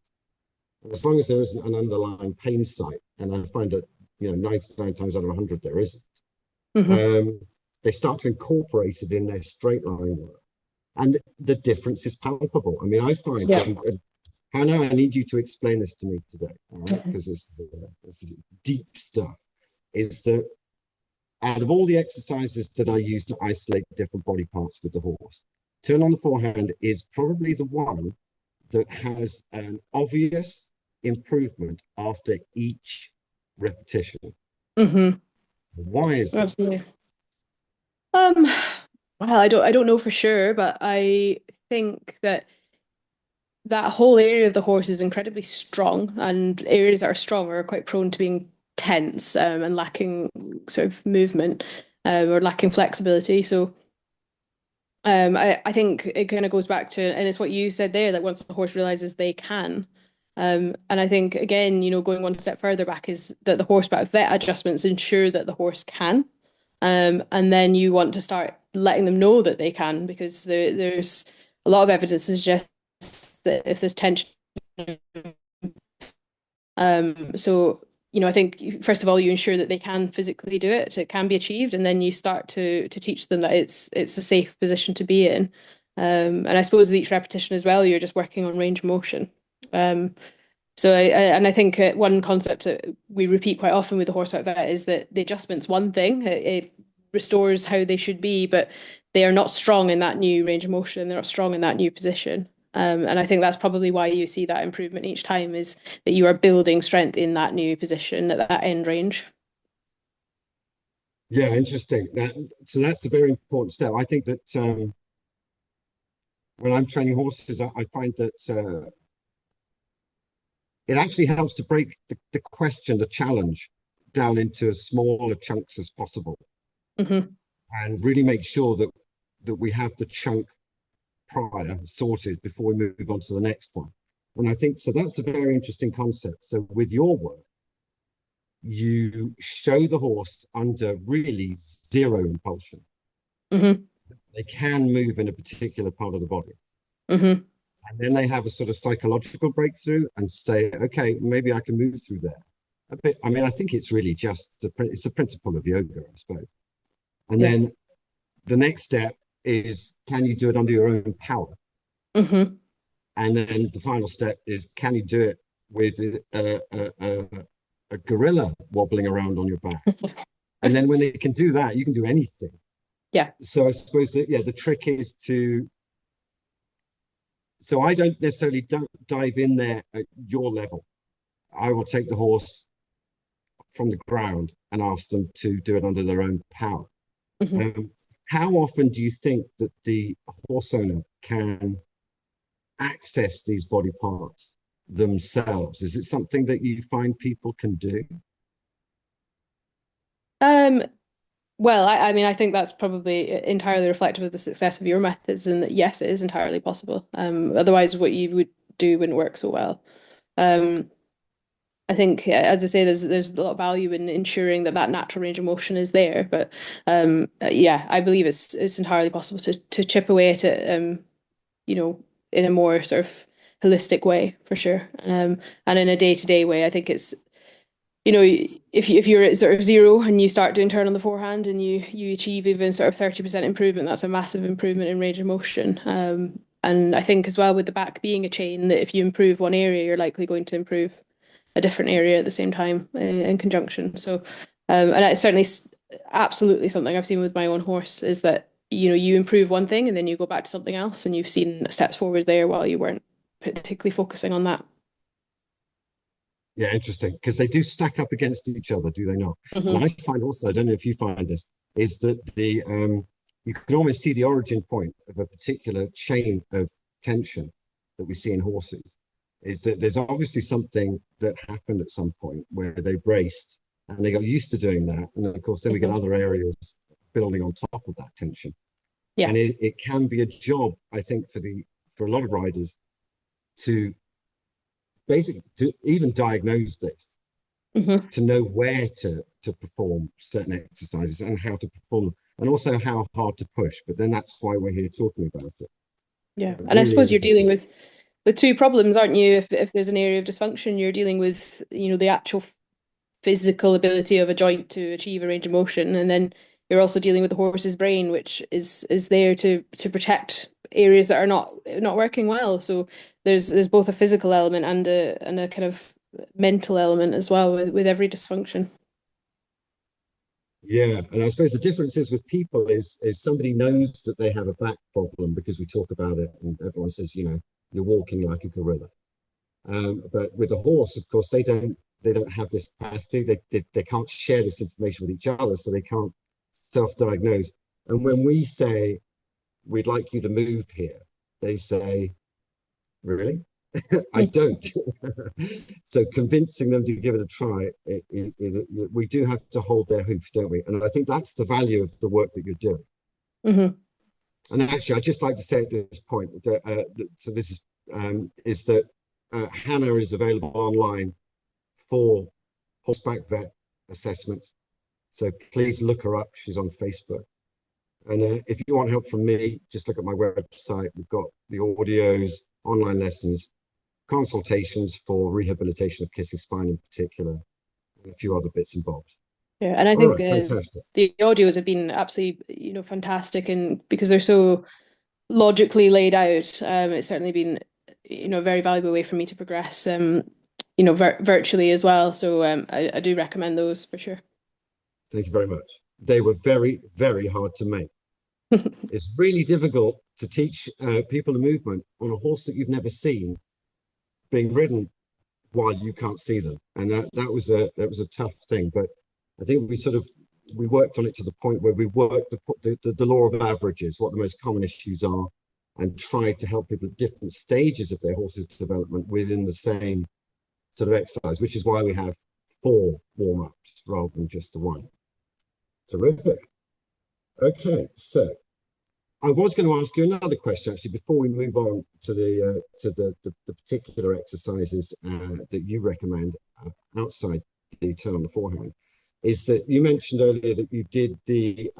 as long as there isn't an underlying pain site, and I find that 99 times out of 100 there isn't, they start to incorporate it in their straight line work. And the difference is palpable. I mean, I find that, Hannah, I need you to explain this to me today, all right? Because this is deep stuff. Is that out of all the exercises that I use to isolate different body parts with the horse, turn on the forehand is probably the one that has an obvious improvement after each repetition. Why is that? Absolutely. Um, Well, I don't know for sure, but I think that that whole area of the horse is incredibly strong, and areas that are strong are quite prone to being tense, and lacking sort of movement, or lacking flexibility. So I think it kind of goes back to, and it's what you said there, that once the horse realizes they can. And I think, again, going one step further back is that the horseback vet adjustments ensure that the horse can. And then you want to start letting them know that they can, because there's a lot of evidence to suggest that if there's tension, so, I think first of all, you ensure that they can physically do it, it can be achieved, and then you start to teach them that it's a safe position to be in. And I suppose with each repetition as well, you're just working on range of motion. And I think one concept that we repeat quite often with the horseback vet is that the adjustment's one thing, it restores how they should be, but they are not strong in that new range of motion. They're not strong in that new position. And I think that's probably why you see that improvement each time, is that you are building strength in that new position at that end range. Yeah, interesting. So that's a very important step. I think that when I'm training horses, I find that it actually helps to break the question, the challenge, down into as smaller chunks as possible, Hmm. and really make sure that we have the chunk prior sorted before we move on to the next one. And I think so that's a very interesting concept. So with your work, you show the horse under really zero impulsion. Hmm. They can move in a particular part of the body. Hmm. And then they have a sort of psychological breakthrough and say, okay, maybe I can move through there a bit. I mean, I think it's really just it's the principle of yoga, I suppose. And Yeah. then the next step is, can you do it under your own power? Hmm. And then the final step is, can you do it with a gorilla wobbling around on your back? And then when they can do that, you can do anything. Yeah. So I suppose that, yeah, the trick is to, so I don't necessarily dive in there at your level. I will take the horse from the ground and ask them to do it under their own power. Hmm. Um, how often do you think that the horse owner can access these body parts themselves? Is it something that you find people can do? Um, well, I mean, I think that's probably entirely reflective of the success of your methods, and that yes, it is entirely possible. Otherwise, what you would do wouldn't work so well. Um, I think, as I say, there's a lot of value in ensuring that that natural range of motion is there. But yeah, I believe it's entirely possible to chip away at it, you know, in a more sort of holistic way, for sure. And in a day-to-day way, I think it's, if you're at sort of zero and you start doing turn on the forehand and you achieve even sort of 30% improvement, that's a massive improvement in range of motion. And I think as well, with the back being a chain, that if you improve one area, you're likely going to improve a different area at the same time, in conjunction. So, and it's certainly absolutely something I've seen with my own horse, is that you improve one thing and then you go back to something else, and you've seen steps forward there while you weren't particularly focusing on that. Yeah, interesting. Because they do stack up against each other, do they not? And Hmm. I find also, I don't know if you find this, is that the you can almost see the origin point of a particular chain of tension that we see in horses. Is that there's obviously something that happened at some point where they braced and they got used to doing that. And then, of course, then we get Hmm. other areas building on top of that tension. Yeah. And it can be a job, I think, for a lot of riders to basically to even diagnose this, Hmm. to know where to perform certain exercises and how to perform them, and also how hard to push. But then that's why we're here talking about it. Yeah. And I Really suppose you're dealing interesting. with two problems, aren't you? If there's an area of dysfunction, you're dealing with, the actual physical ability of a joint to achieve a range of motion, and then you're also dealing with the horse's brain, which is there to protect areas that are not working well. So there's both a physical element and a kind of mental element as well with every dysfunction. Yeah, and I suppose the difference is with people is somebody knows that they have a back problem because we talk about it, and everyone says, you're walking like a gorilla. But with a horse, of course, they don't have this capacity. They can't share this information with each other, so they can't self-diagnose. And when we say we'd like you to move here, they say, really? I don't. So convincing them to give it a try, we do have to hold their hoof, don't we? And I think that's the value of the work that you're doing. Hmm. And actually, I'd just like to say at this point that so this is that Hannah is available online for horseback vet assessments. So please look her up. She's on Facebook. And if you want help from me, just look at my website. We've got the audios, online lessons, consultations for rehabilitation of kissing spine in particular, and a few other bits and bobs. Yeah, and I All think right, fantastic. the audios have been absolutely, fantastic, and because they're so logically laid out, it's certainly been, a very valuable way for me to progress, virtually as well. So I do recommend those for sure. Thank you very much. They were very, very hard to make. It's really difficult to teach people a movement on a horse that you've never seen being ridden while you can't see them, and that was a tough thing. But I think we worked on it to the point where we worked the law of averages, what the most common issues are, and tried to help people at different stages of their horse's development within the same sort of exercise, which is why we have 4 warm-ups rather than just the one. Terrific. Okay, so I was going to ask you another question actually before we move on to the particular exercises that you recommend outside the turn on the forehand. Is that you mentioned earlier that you did the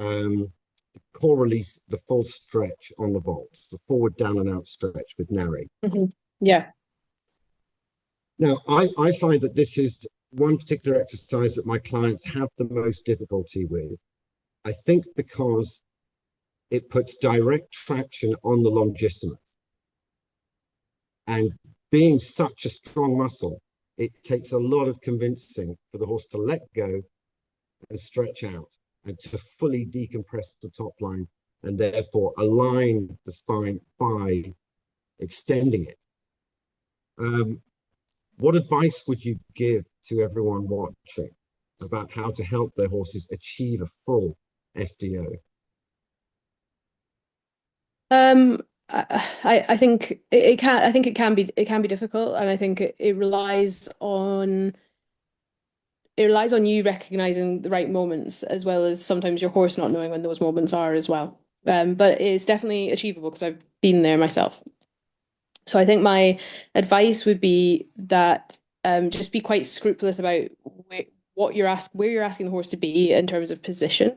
core release, the full stretch on the vaults, the forward down and out stretch with narrate. Mhm. Yeah. Now, I find that this is one particular exercise that my clients have the most difficulty with. I think because it puts direct traction on the longissimus. And being such a strong muscle, it takes a lot of convincing for the horse to let go and stretch out and to fully decompress the top line and therefore align the spine by extending it. What advice would you give to everyone watching about how to help their horses achieve a full FDO? I think it can. I think it can be difficult, and I think it relies on you recognizing the right moments as well as sometimes your horse not knowing when those moments are as well. But it's definitely achievable because I've been there myself. So I think my advice would be that just be quite scrupulous about where you're asking the horse to be in terms of position.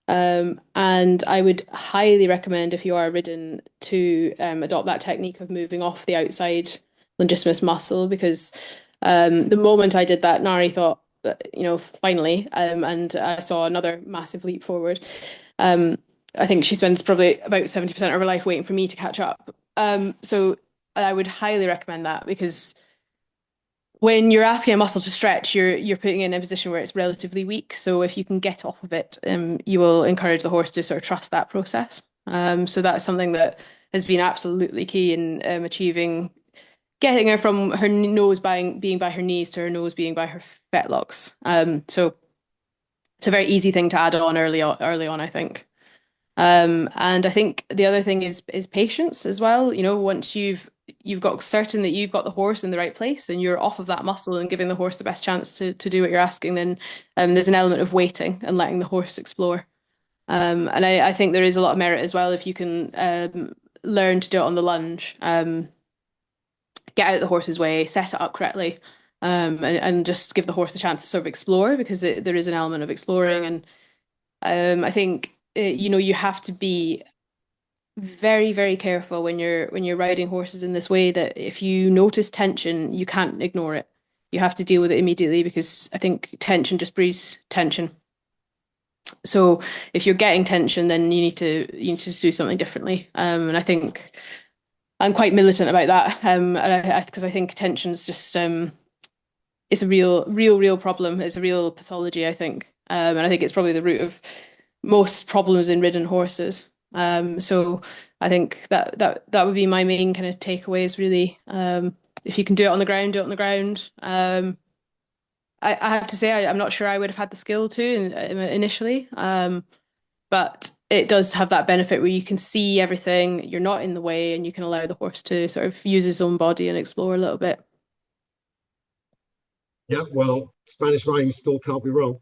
And I would highly recommend if you are ridden to adopt that technique of moving off the outside longissimus muscle because the moment I did that, Nari thought, finally, and I saw another massive leap forward. Um, I think she spends probably about 70% of her life waiting for me to catch up. So I would highly recommend that because when you're asking a muscle to stretch, you're putting it in a position where it's relatively weak. So if you can get off of it, you will encourage the horse to sort of trust that process. So that's something that has been absolutely key in achieving getting her from her nose being by her knees to her nose being by her fetlocks. So it's a very easy thing to add on early on, I think. And I think the other thing is patience as well. Once you've got certain that you've got the horse in the right place and you're off of that muscle and giving the horse the best chance to do what you're asking, then there's an element of waiting and letting the horse explore. And I think there is a lot of merit as well if you can learn to do it on the lunge. Get out of the horse's way, set it up correctly, and just give the horse a chance to sort of explore because there is an element of exploring. And I think you have to be very, very careful when you're riding horses in this way that if you notice tension, you can't ignore it. You have to deal with it immediately because I think tension just breeds tension. So if you're getting tension, then you need to just do something differently. And I think I'm quite militant about that. And because I think tension's just it's a real problem. It's a real pathology, I think. And I think it's probably the root of most problems in ridden horses. So I think that would be my main kind of takeaways, really. If you can do it on the ground, do it on the ground. I have to say, I'm not sure I would have had the skill to initially. But it does have that benefit where you can see everything, you're not in the way, and you can allow the horse to sort of use his own body and explore a little bit. Yeah, well, Spanish riding school can't be wrong.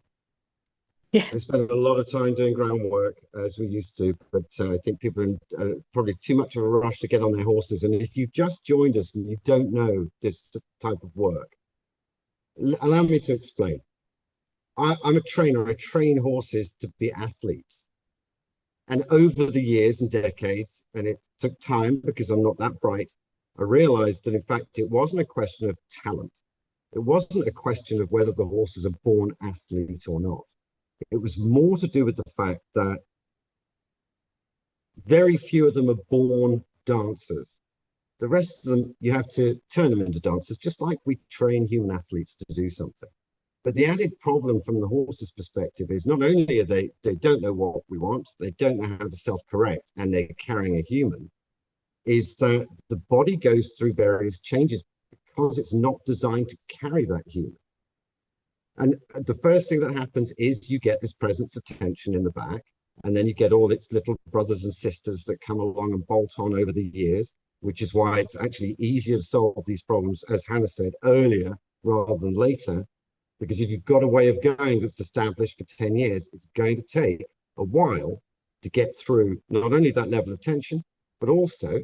Yeah. We spend a lot of time doing groundwork as we used to, but I think people are probably too much of a rush to get on their horses. And if you just joined us and you don't know this type of work, allow me to explain. I'm a trainer. I train horses to be athletes. And over the years and decades, and it took time because I'm not that bright, I realized that in fact it wasn't a question of talent. It wasn't a question of whether the horses are born athlete or not. It was more to do with the fact that very few of them are born dancers. The rest of them, you have to turn them into dancers, just like we train human athletes to do something. But the added problem from the horse's perspective is not only are they don't know what we want, they don't know how to self-correct, and they're carrying a human, is that the body goes through various changes because it's not designed to carry that human. And the first thing that happens is you get this presence of tension in the back, and then you get all its little brothers and sisters that come along and bolt on over the years, which is why it's actually easier to solve these problems, as Hannah said, earlier rather than later. Because if you've got a way of going that's established for 10 years, it's going to take a while to get through not only that level of tension, but also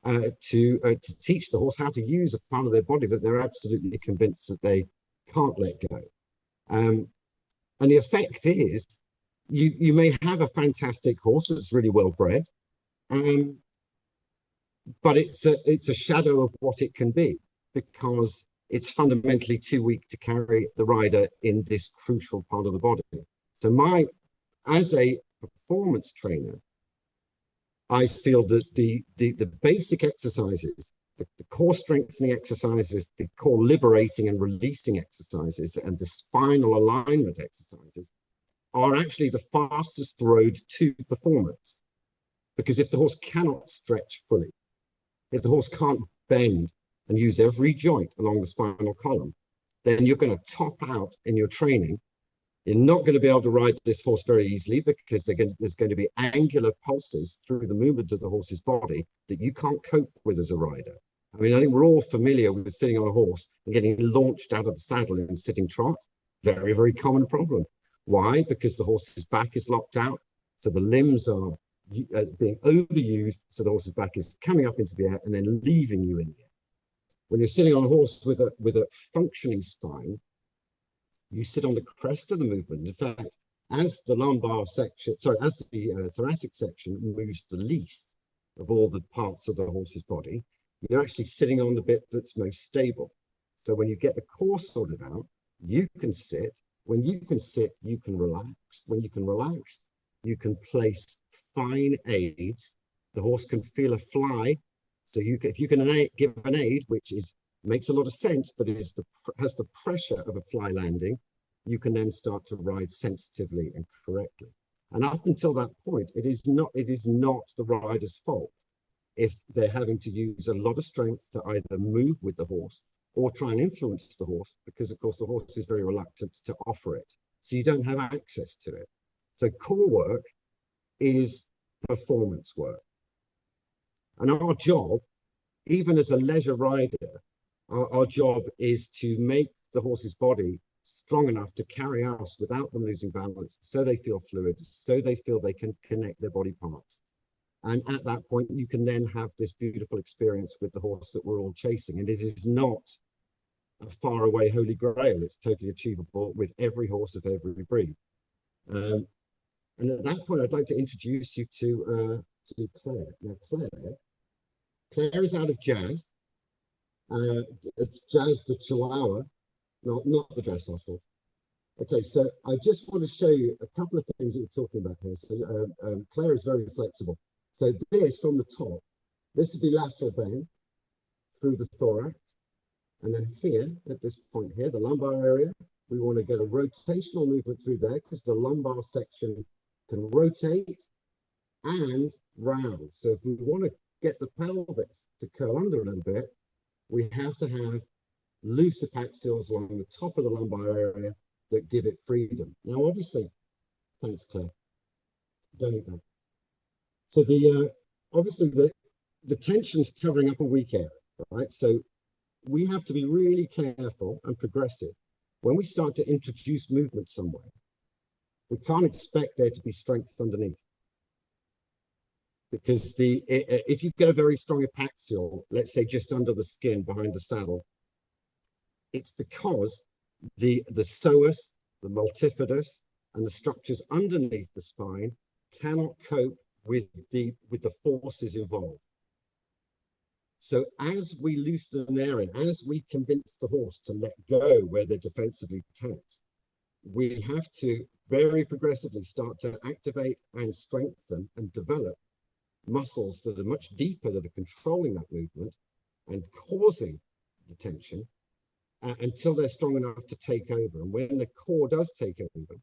to teach the horse how to use a part of their body that they're absolutely convinced that they can't let go. And the effect is you may have a fantastic horse that's really well bred, but it's a shadow of what it can be because it's fundamentally too weak to carry the rider in this crucial part of the body. So as a performance trainer, I feel that the basic exercises, the core strengthening exercises, the core liberating and releasing exercises, and the spinal alignment exercises are actually the fastest road to performance. Because if the horse cannot stretch fully, if the horse can't bend and use every joint along the spinal column, then you're going to top out in your training. You're not going to be able to ride this horse very easily because there's going to be angular pulses through the movement of the horse's body that you can't cope with as a rider. I mean, I think we're all familiar with sitting on a horse and getting launched out of the saddle in sitting trot. Very, very common problem. Why? Because the horse's back is locked out, so the limbs are being overused, so the horse's back is coming up into the air and then leaving you in the air. When you're sitting on a horse with a functioning spine, you sit on the crest of the movement. In fact, as the lumbar section, as the thoracic section moves the least of all the parts of the horse's body, you're actually sitting on the bit that's most stable. So when you get the core sorted out, you can sit. When you can sit, you can relax. When you can relax, you can place fine aids. The horse can feel a fly. So if you can give an aid, which makes a lot of sense, but has the pressure of a fly landing, you can then start to ride sensitively and correctly. And up until that point, it is not the rider's fault if they're having to use a lot of strength to either move with the horse or try and influence the horse, because of course the horse is very reluctant to offer it. So you don't have access to it. So core work is performance work. And our job, even as a leisure rider, our job is to make the horse's body strong enough to carry us without them losing balance, so they feel fluid, so they feel they can connect their body parts. And at that point, you can then have this beautiful experience with the horse that we're all chasing. And it is not a far away holy grail. It's totally achievable with every horse of every breed. And at that point, I'd like to introduce you to Claire. Now, Claire is out of Jazz. It's Jazz the Chihuahua, not the dressage horse. Okay, so I just want to show you a couple of things that we're talking about here. So Claire is very flexible. So this from the top, this would be lateral bend through the thorax. And then here, at this point here, the lumbar area, we want to get a rotational movement through there because the lumbar section can rotate and round. So if we want to get the pelvis to curl under a little bit, we have to have loose epaxilles along the top of the lumbar area that give it freedom. Now, obviously, thanks, Claire. Don't eat that. So the obviously the tension's covering up a weak area, right? So we have to be really careful and progressive. When we start to introduce movement somewhere, we can't expect there to be strength underneath. Because if you get a very strong epaxial, let's say just under the skin behind the saddle, it's because the psoas, the multifidus, and the structures underneath the spine cannot cope with the forces involved. So as we loosen an area, as we convince the horse to let go where they're defensively tense, we have to very progressively start to activate and strengthen and develop muscles that are much deeper, that are controlling that movement and causing the tension until they're strong enough to take over. And when the core does take over,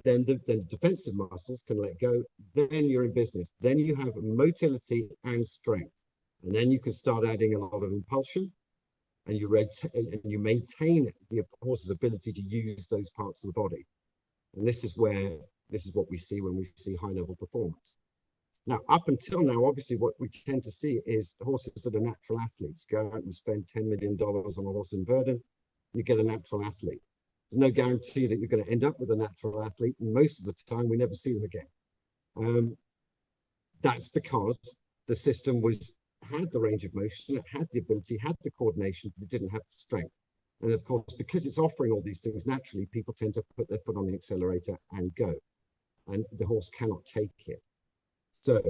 then the defensive muscles can let go. Then you're in business. Then you have motility and strength. And then you can start adding a lot of impulsion, and you maintain the horse's ability to use those parts of the body. And this is what we see when we see high level performance. Now, up until now, obviously, what we tend to see is horses that are natural athletes. Go out and spend $10 million on a horse in Verdun, you get a natural athlete. There's no guarantee that you're going to end up with a natural athlete, and most of the time, we never see them again. That's because the system had the range of motion, it had the ability, had the coordination, but it didn't have the strength. And of course, because it's offering all these things naturally, people tend to put their foot on the accelerator and go. And the horse cannot take it. So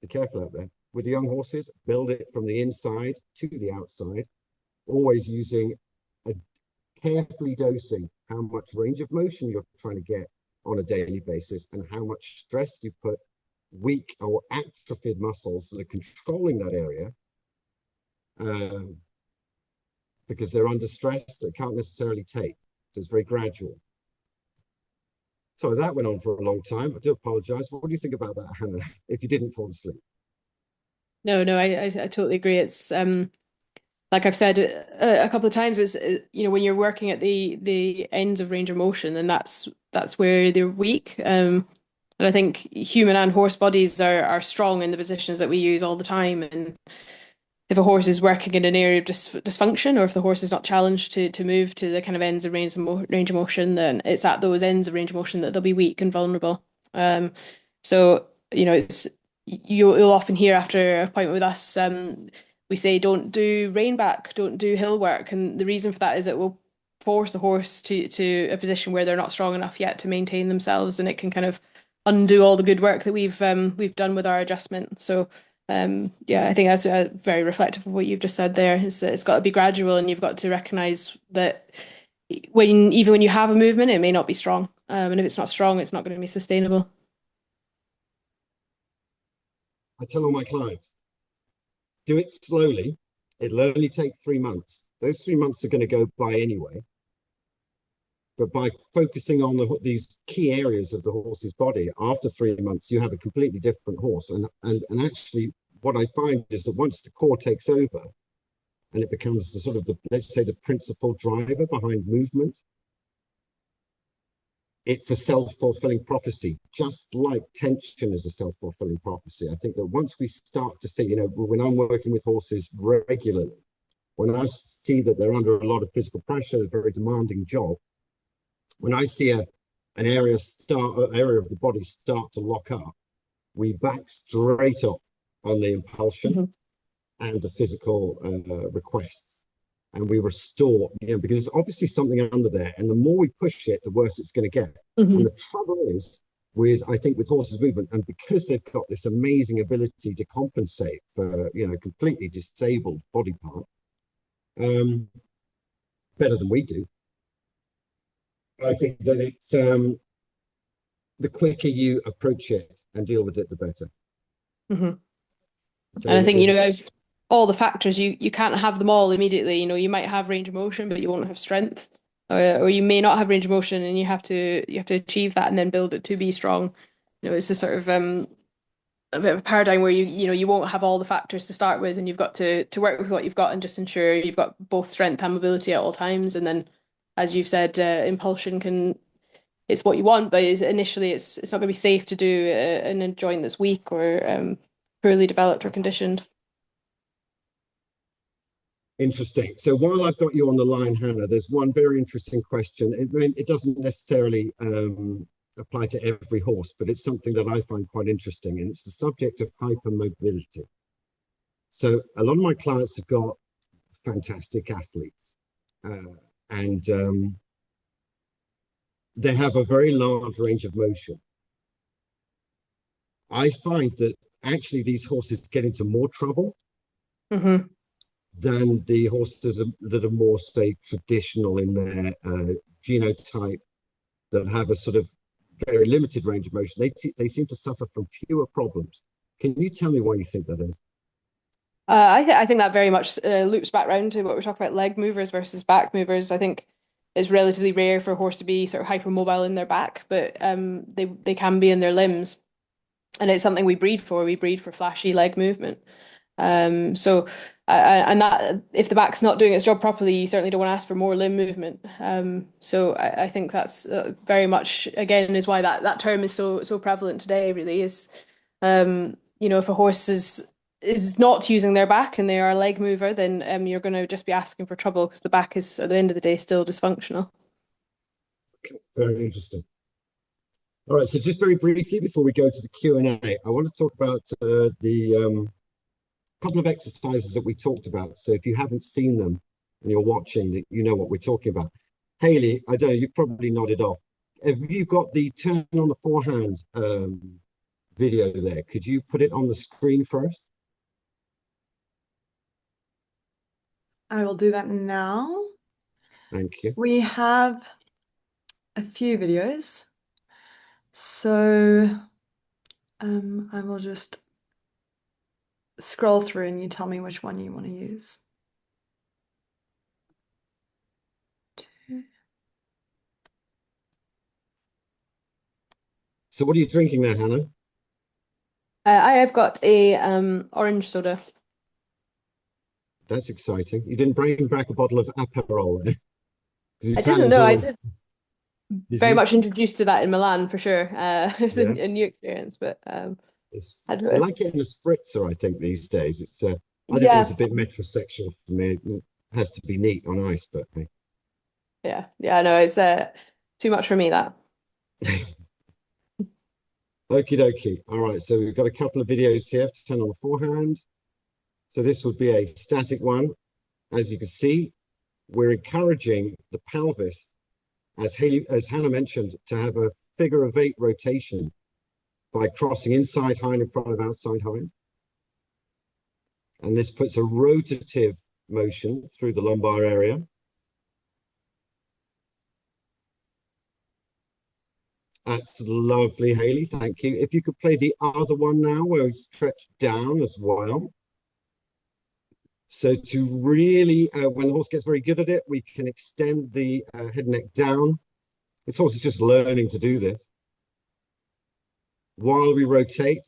be careful out there. With the young horses, build it from the inside to the outside, always using carefully dosing how much range of motion you're trying to get on a daily basis and how much stress you put weak or atrophied muscles that are controlling that area because they're under stress that can't necessarily take. So it's very gradual. So that went on for a long time. I do apologize. What do you think about that, Hannah, if you didn't fall asleep? No, no, I totally agree. It's like I've said a couple of times, is when you're working at the ends of range of motion, and that's where they're weak. And I think human and horse bodies are strong in the positions that we use all the time. And if a horse is working in an area of dysfunction, or if the horse is not challenged to move to the kind of ends of range of motion, then it's at those ends of range of motion that they'll be weak and vulnerable. So it's you'll often hear after an appointment with us, we say don't do rein back, don't do hill work, and the reason for that is it will force the horse to a position where they're not strong enough yet to maintain themselves, and it can kind of undo all the good work that we've done with our adjustment. So yeah, I think that's very reflective of what you've just said there. It's got to be gradual, and you've got to recognize that even when you have a movement, it may not be strong. And if it's not strong, it's not going to be sustainable. I tell all my clients, do it slowly. It'll only take 3 months. Those 3 months are going to go by anyway. But by focusing on these key areas of the horse's body, after 3 months, you have a completely different horse. And actually, what I find is that once the core takes over and it becomes the sort of let's say the principal driver behind movement, it's a self-fulfilling prophecy, just like tension is a self-fulfilling prophecy. I think that once we start to see, when I'm working with horses regularly, when I see that they're under a lot of physical pressure, a very demanding job, when I see an area of the body start to lock up, we back straight up on the impulsion and the physical requests. And we restore, because there's obviously something under there. And the more we push it, the worse it's going to get. And the trouble is I think with horses movement, and because they've got this amazing ability to compensate for, completely disabled body part, better than we do. I think that it's the quicker you approach it and deal with it, the better. So and I think, all the factors, you can't have them all immediately. You might have range of motion, but you won't have strength, or you may not have range of motion, and you have to achieve that and then build it to be strong. It's a sort of a bit of a paradigm where you won't have all the factors to start with, and you've got to work with what you've got and just ensure you've got both strength and mobility at all times. And then, as you've said, impulsion can it's what you want, but initially it's not going to be safe to do in a joint that's weak or poorly developed or conditioned. Interesting. So while I've got you on the line, Hannah, there's one very interesting question. It doesn't necessarily apply to every horse, but it's something that I find quite interesting, and it's the subject of hypermobility. So a lot of my clients have got fantastic athletes, and they have a very large range of motion. I find that actually these horses get into more trouble than the horses that are more, say, traditional in their genotype, that have a sort of very limited range of motion. They seem to suffer from fewer problems. Can you tell me why you think that is? I think that very much loops back round to what we're talking about, leg movers versus back movers. I think it's relatively rare for a horse to be sort of hypermobile in their back, but they can be in their limbs, and it's something we breed for. We breed for flashy leg movement. So and that if the back's not doing its job properly, you certainly don't want to ask for more limb movement. So I think that's very much again is why that term is so prevalent today. Really is, if a horse is not using their back and they are a leg mover, then you're going to just be asking for trouble because the back is at the end of the day still dysfunctional. Okay, very interesting. All right, so just very briefly before we go to the Q&A, I want to talk about the couple of exercises that we talked about. So if you haven't seen them and you're watching, you know what we're talking about. Hayley, I don't know, you probably nodded off. Have you got the turn on the forehand video there? Could you put it on the screen first? I will do that now. Thank you. We have a few videos. So I will just scroll through and you tell me which one you want to use. So what are you drinking there, Hannah? I have got a orange soda. That's exciting. You didn't bring back a bottle of Aperol. I didn't know. I Did very you? much introduced to that in Milan for sure. It was Yeah. a new experience, but They like getting a spritzer, I think, these days. I think yeah, it's a bit metrosexual for me. It has to be neat on ice, but hey. yeah. No, it's too much for me that. Okie dokie. All right, so we've got a couple of videos here to turn on the forehand. So this would be a static one. As you can see, we're encouraging the pelvis, as Hannah mentioned, to have a figure of 8 rotation by crossing inside hind in front of outside hind. And this puts a rotative motion through the lumbar area. That's lovely, Hayley. Thank you. If you could play the other one now, where we stretch down as well. So to really, when the horse gets very good at it, we can extend the head and neck down. This horse is just learning to do this. While we rotate,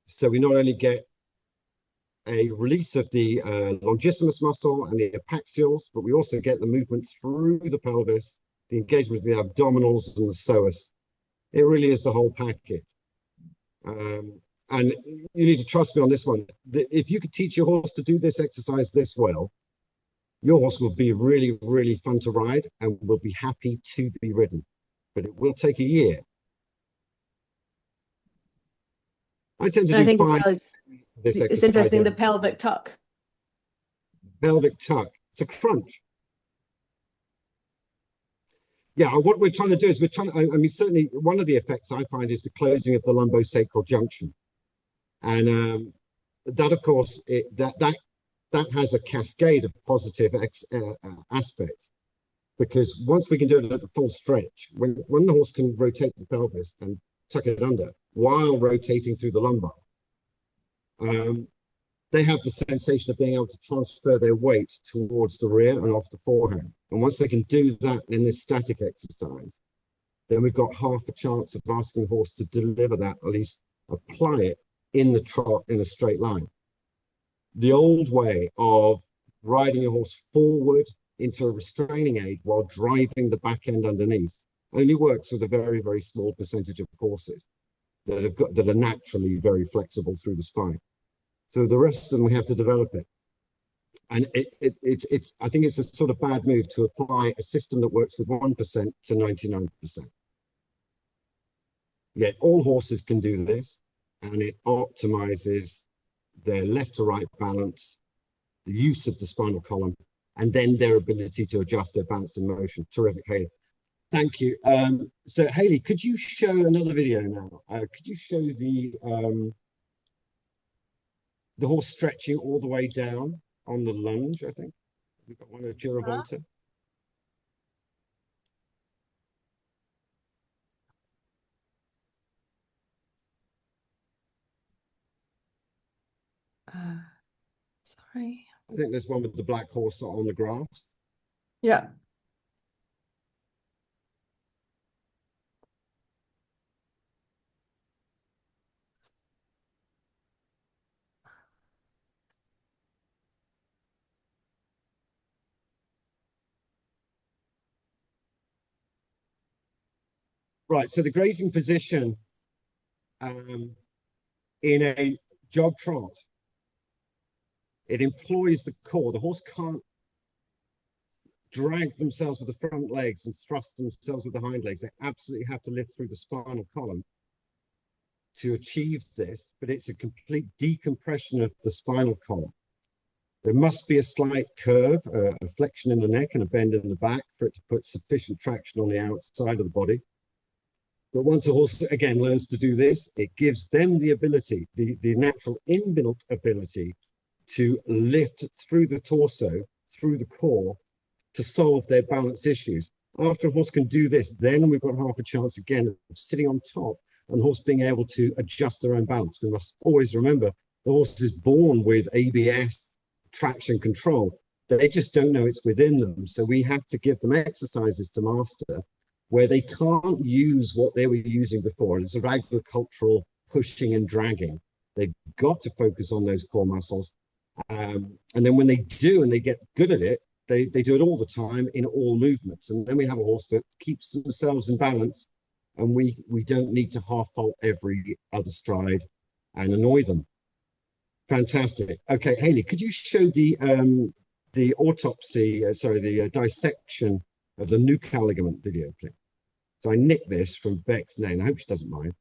so we not only get a release of the longissimus muscle and the epaxials, but we also get the movement through the pelvis, the engagement of the abdominals and the psoas. It really is the whole package. And you need to trust me on this one. If you could teach your horse to do this exercise this well, your horse will be really, really fun to ride and will be happy to be ridden. But it will take a year. I tend to I do think 5 this it's exercise. interesting the pelvic tuck. Pelvic tuck. It's a crunch. Yeah, what we're trying to do is I mean, certainly one of the effects I find is the closing of the lumbosacral junction. And that, of course, that has a cascade of positive aspects, because once we can do it at the full stretch, when the horse can rotate the pelvis and tuck it under while rotating through the lumbar, they have the sensation of being able to transfer their weight towards the rear and off the forehand. And once they can do that in this static exercise, then we've got half a chance of asking the horse to deliver that, at least apply it in the trot in a straight line. The old way of riding your horse forward into a restraining aid while driving the back end underneath only works with a very, very small percentage of horses that are naturally very flexible through the spine. So the rest of them, we have to develop it. And it's I think it's a sort of bad move to apply a system that works with 1% to 99%. Yet all horses can do this, and it optimizes their left to right balance, the use of the spinal column, and then their ability to adjust their balance and motion. Terrific, Haley. Thank you. So Haley, could you show another video now? Could you show the horse stretching all the way down on the lunge, I think? We've got one of Giravolta. Sorry. I think there's one with the black horse on the grass. Yeah. Right, so the grazing position in a jog trot, it employs the core. The horse can't drag themselves with the front legs and thrust themselves with the hind legs. They absolutely have to lift through the spinal column to achieve this, but it's a complete decompression of the spinal column. There must be a slight curve, a flexion in the neck and a bend in the back for it to put sufficient traction on the outside of the body. But once a horse, again, learns to do this, it gives them the ability, the natural inbuilt ability to lift through the torso, through the core, to solve their balance issues. After a horse can do this, then we've got half a chance again of sitting on top and the horse being able to adjust their own balance. We must always remember the horse is born with ABS, traction control. They just don't know it's within them. So we have to give them exercises to master where they can't use what they were using before. It's a agricultural pushing and dragging. They've got to focus on those core muscles. And then when they do and they get good at it, they do it all the time in all movements. And then we have a horse that keeps themselves in balance, and we don't need to half halt every other stride and annoy them. Fantastic. Okay, Haley, could you show the autopsy, the dissection of the nuchal ligament video, please? So I nicked this from Beck's name. I hope she doesn't mind.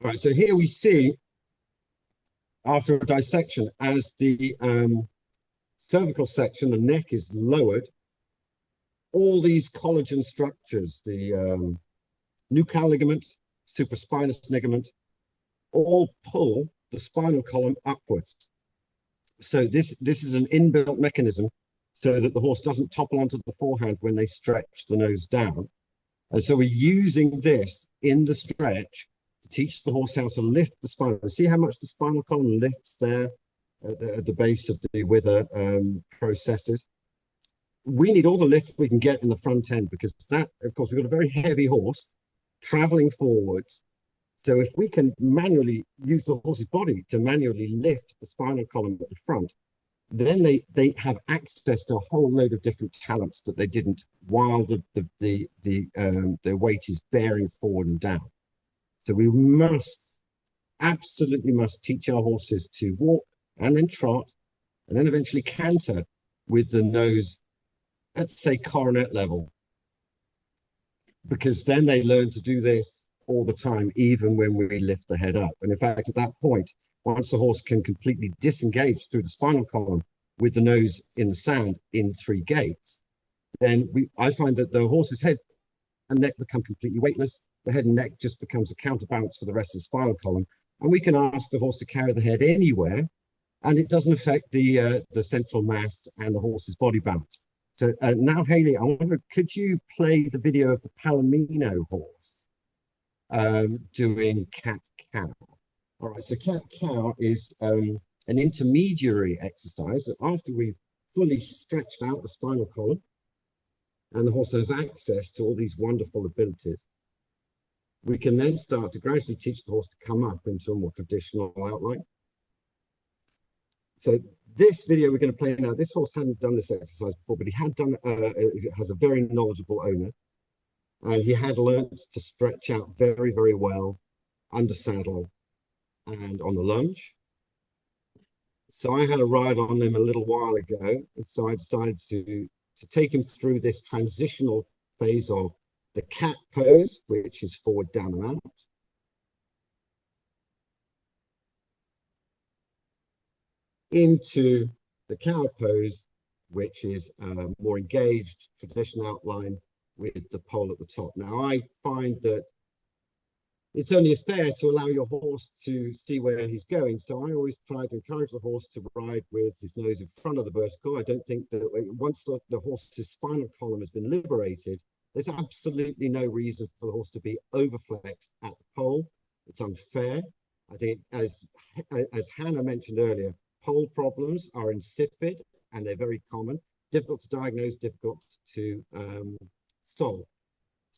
All right, so here we see, after a dissection, as the cervical section, the neck is lowered, all these collagen structures, the nuchal ligament, supraspinous ligament, all pull the spinal column upwards. So this is an inbuilt mechanism so that the horse doesn't topple onto the forehand when they stretch the nose down. And so we're using this in the stretch to teach the horse how to lift the spine. See how much the spinal column lifts there at the base of the wither processes. We need all the lift we can get in the front end because that, of course, we've got a very heavy horse traveling forwards. So if we can manually use the horse's body to manually lift the spinal column at the front, then they have access to a whole load of different talents that they didn't while their weight is bearing forward and down. So we absolutely must teach our horses to walk and then trot and then eventually canter with the nose, let's say coronet level, because then they learn to do this all the time, even when we lift the head up. And in fact, at that point, once the horse can completely disengage through the spinal column with the nose in the sand in 3 gaits, then I find that the horse's head and neck become completely weightless. The head and neck just becomes a counterbalance for the rest of the spinal column. And we can ask the horse to carry the head anywhere, and it doesn't affect the central mass and the horse's body balance. So now, Haley, I wonder, could you play the video of the Palomino horse doing cat-cow? All right, so cat-cow is an intermediary exercise that after we've fully stretched out the spinal column, and the horse has access to all these wonderful abilities, we can then start to gradually teach the horse to come up into a more traditional outline. So this video we're going to play now, this horse hadn't done this exercise before, but he had done, has a very knowledgeable owner, and he had learned to stretch out very, very well under saddle and on the lunge. So I had a ride on him a little while ago, and so I decided to take him through this transitional phase of the cat pose, which is forward, down, and out. Into the cow pose, which is more engaged, traditional outline with the pole at the top. Now, I find that it's only fair to allow your horse to see where he's going. So I always try to encourage the horse to ride with his nose in front of the vertical. I don't think that once the horse's spinal column has been liberated, there's absolutely no reason for the horse to be overflexed at the pole. It's unfair. I think, as Hannah mentioned earlier, pole problems are insipid and they're very common, difficult to diagnose, difficult to solve.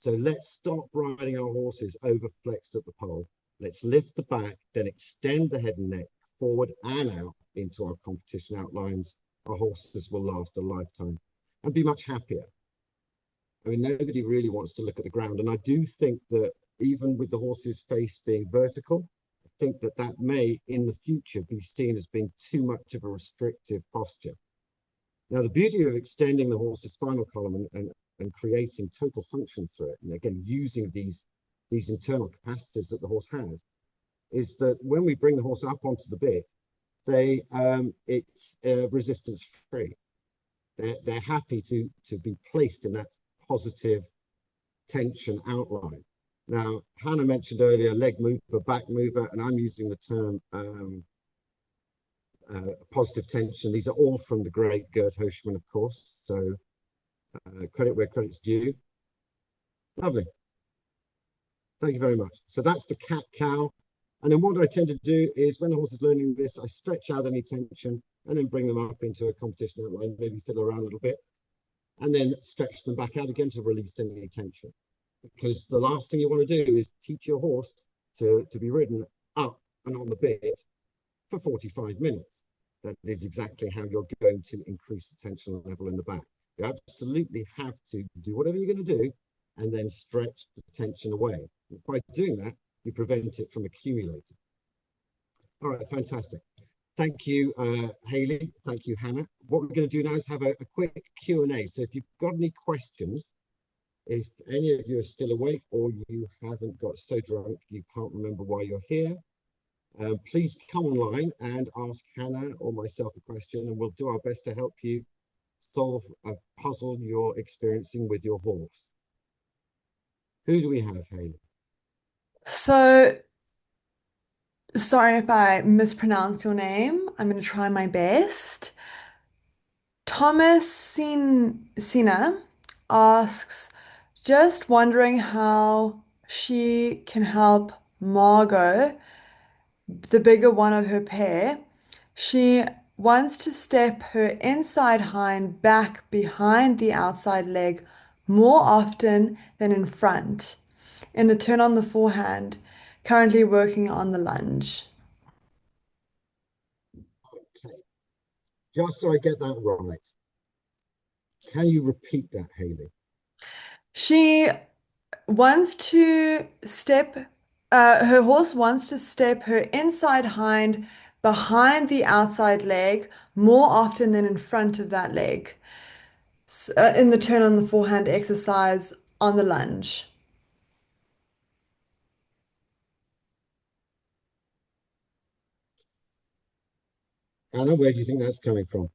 So let's stop riding our horses overflexed at the pole. Let's lift the back, then extend the head and neck forward and out into our competition outlines. Our horses will last a lifetime and be much happier. I mean, nobody really wants to look at the ground. And I do think that even with the horse's face being vertical, I think that that may in the future be seen as being too much of a restrictive posture. Now, the beauty of extending the horse's spinal column and creating total function through it, and again, using these internal capacities that the horse has, is that when we bring the horse up onto the bit, it's resistance free. They're happy to be placed in that positive tension outline. Now, Hannah mentioned earlier leg mover, back mover, and I'm using the term positive tension. These are all from the great Gerd Hoshman, of course. So credit where credit's due. Lovely. Thank you very much. So that's the cat cow. And then what I tend to do is when the horse is learning this, I stretch out any tension and then bring them up into a competition outline, maybe fiddle around a little bit, and then stretch them back out again to release any tension. Because the last thing you want to do is teach your horse to be ridden up and on the bit for 45 minutes. That is exactly how you're going to increase the tension level in the back. You absolutely have to do whatever you're going to do and then stretch the tension away. And by doing that, you prevent it from accumulating. All right, fantastic. Thank you, Hayley. Thank you, Hannah. What we're going to do now is have a quick Q&A. So if you've got any questions, if any of you are still awake or you haven't got so drunk you can't remember why you're here, please come online and ask Hannah or myself a question, and we'll do our best to help you solve a puzzle you're experiencing with your horse. Who do we have, Hayley? So, sorry if I mispronounce your name. I'm going to try my best. Thomas Sina asks, just wondering how she can help Margot, the bigger one of her pair. She wants to step her inside hind back behind the outside leg more often than in front. In the turn on the forehand, currently working on the lunge. Okay, just so I get that right, can you repeat that, Hayley? She wants to step, her horse wants to step her inside hind behind the outside leg more often than in front of that leg. In the turn on the forehand exercise on the lunge. Anna, where do you think that's coming from?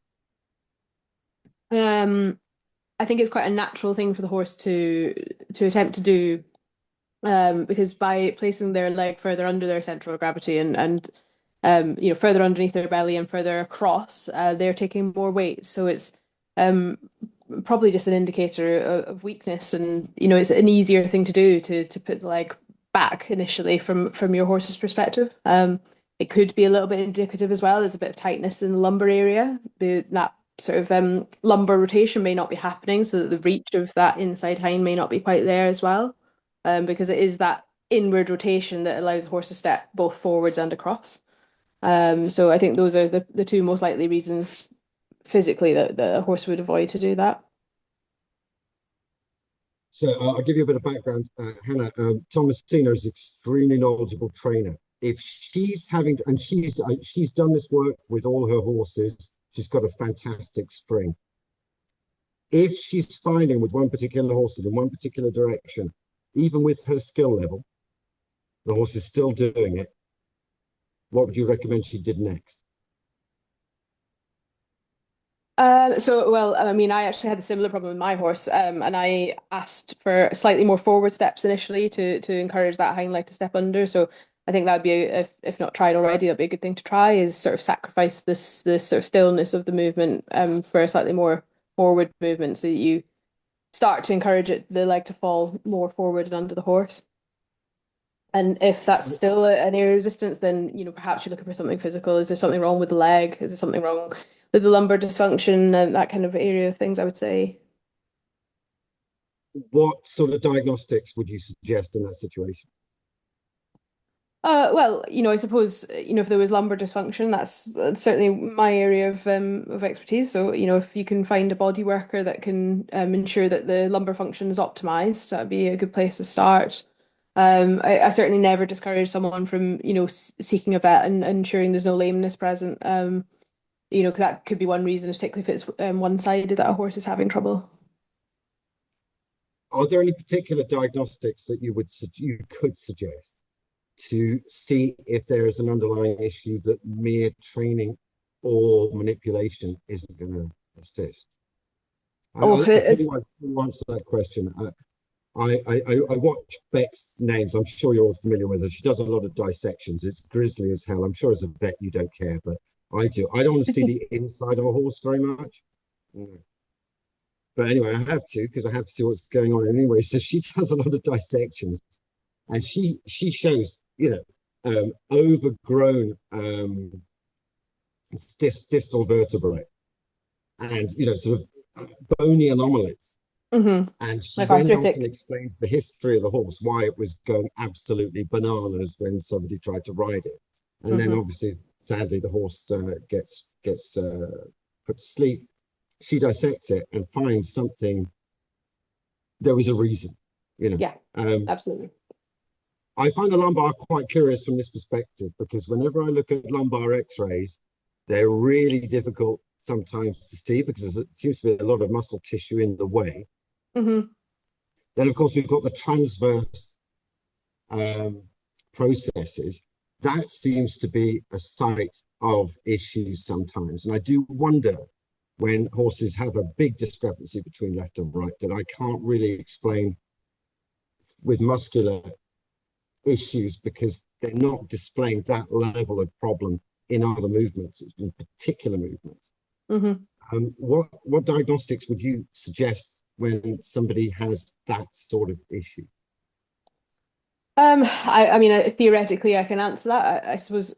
I think it's quite a natural thing for the horse to attempt to do, because by placing their leg further under their center of gravity and further underneath their belly and further across, they're taking more weight. So it's probably just an indicator of weakness, and it's an easier thing to do to put the leg back initially from your horse's perspective. It could be a little bit indicative as well. There's a bit of tightness in the lumbar area. That sort of lumbar rotation may not be happening, so that the reach of that inside hind may not be quite there as well, because it is that inward rotation that allows the horse to step both forwards and across. So I think those are the two most likely reasons physically that a horse would avoid to do that. So I'll give you a bit of background, Hannah. Thomasina is an extremely knowledgeable trainer. If she's having, and she's done this work with all her horses, she's got a fantastic spring. If she's finding with one particular horse in one particular direction, even with her skill level, the horse is still doing it, what would you recommend she did next? Well, I mean, I actually had a similar problem with my horse, and I asked for slightly more forward steps initially to encourage that hind leg to step under. So I think that'd be, if not tried already, that'd be a good thing to try, is sort of sacrifice this sort of stillness of the movement for a slightly more forward movement, so that you start to encourage the leg to fall more forward and under the horse. And if that's still an area of resistance, then perhaps you're looking for something physical. Is there something wrong with the leg? Is there something wrong with the lumbar dysfunction and that kind of area of things, I would say? What sort of diagnostics would you suggest in that situation? Well, I suppose, if there was lumbar dysfunction, that's certainly my area of expertise. So, if you can find a body worker that can ensure that the lumbar function is optimized, that'd be a good place to start. I certainly never discourage someone from, seeking a vet and ensuring there's no lameness present. 'Cause that could be one reason, particularly if it's one-sided, that a horse is having trouble. Are there any particular diagnostics that you could suggest to see if there is an underlying issue that mere training or manipulation isn't going to assist? Oh, I'll tell you why I answer that question. I watch Beck's names. I'm sure you're all familiar with her. She does a lot of dissections. It's grisly as hell. I'm sure as a vet you don't care, but I do. I don't want to see the inside of a horse very much. But anyway, I have to, because I have to see what's going on anyway. So she does a lot of dissections, and she shows, overgrown distal vertebrae, and sort of bony anomalies. And she Like then arthritic. often explains the history of the horse, why it was going absolutely bananas when somebody tried to ride it. And then obviously, sadly, the horse gets put to sleep. She dissects it and finds something. There was a reason, Yeah, absolutely. I find the lumbar quite curious from this perspective, because whenever I look at lumbar x-rays, they're really difficult sometimes to see because there seems to be a lot of muscle tissue in the way. Then, of course, we've got the transverse processes. That seems to be a site of issues sometimes. And I do wonder, when horses have a big discrepancy between left and right that I can't really explain with muscular issues, because they're not displaying that level of problem in other movements, in particular movements. What diagnostics would you suggest when somebody has that sort of issue? I mean, theoretically, I can answer that. I suppose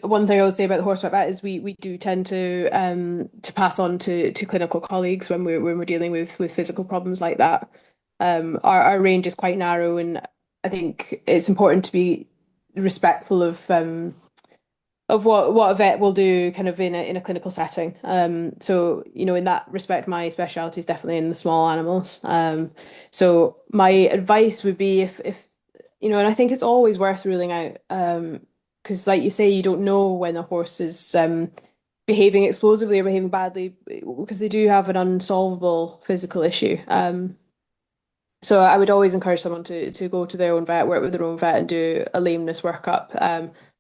one thing I would say about the horseback vet is we do tend to pass on to clinical colleagues when we're dealing with physical problems like that. Our range is quite narrow, and I think it's important to be respectful of what a vet will do kind of in a clinical setting. So, in that respect, my specialty is definitely in the small animals. So my advice would be, if and I think it's always worth ruling out, because like you say, you don't know when a horse is behaving explosively or behaving badly, because they do have an unsolvable physical issue. So I would always encourage someone to go to their own vet, work with their own vet, and do a lameness workup.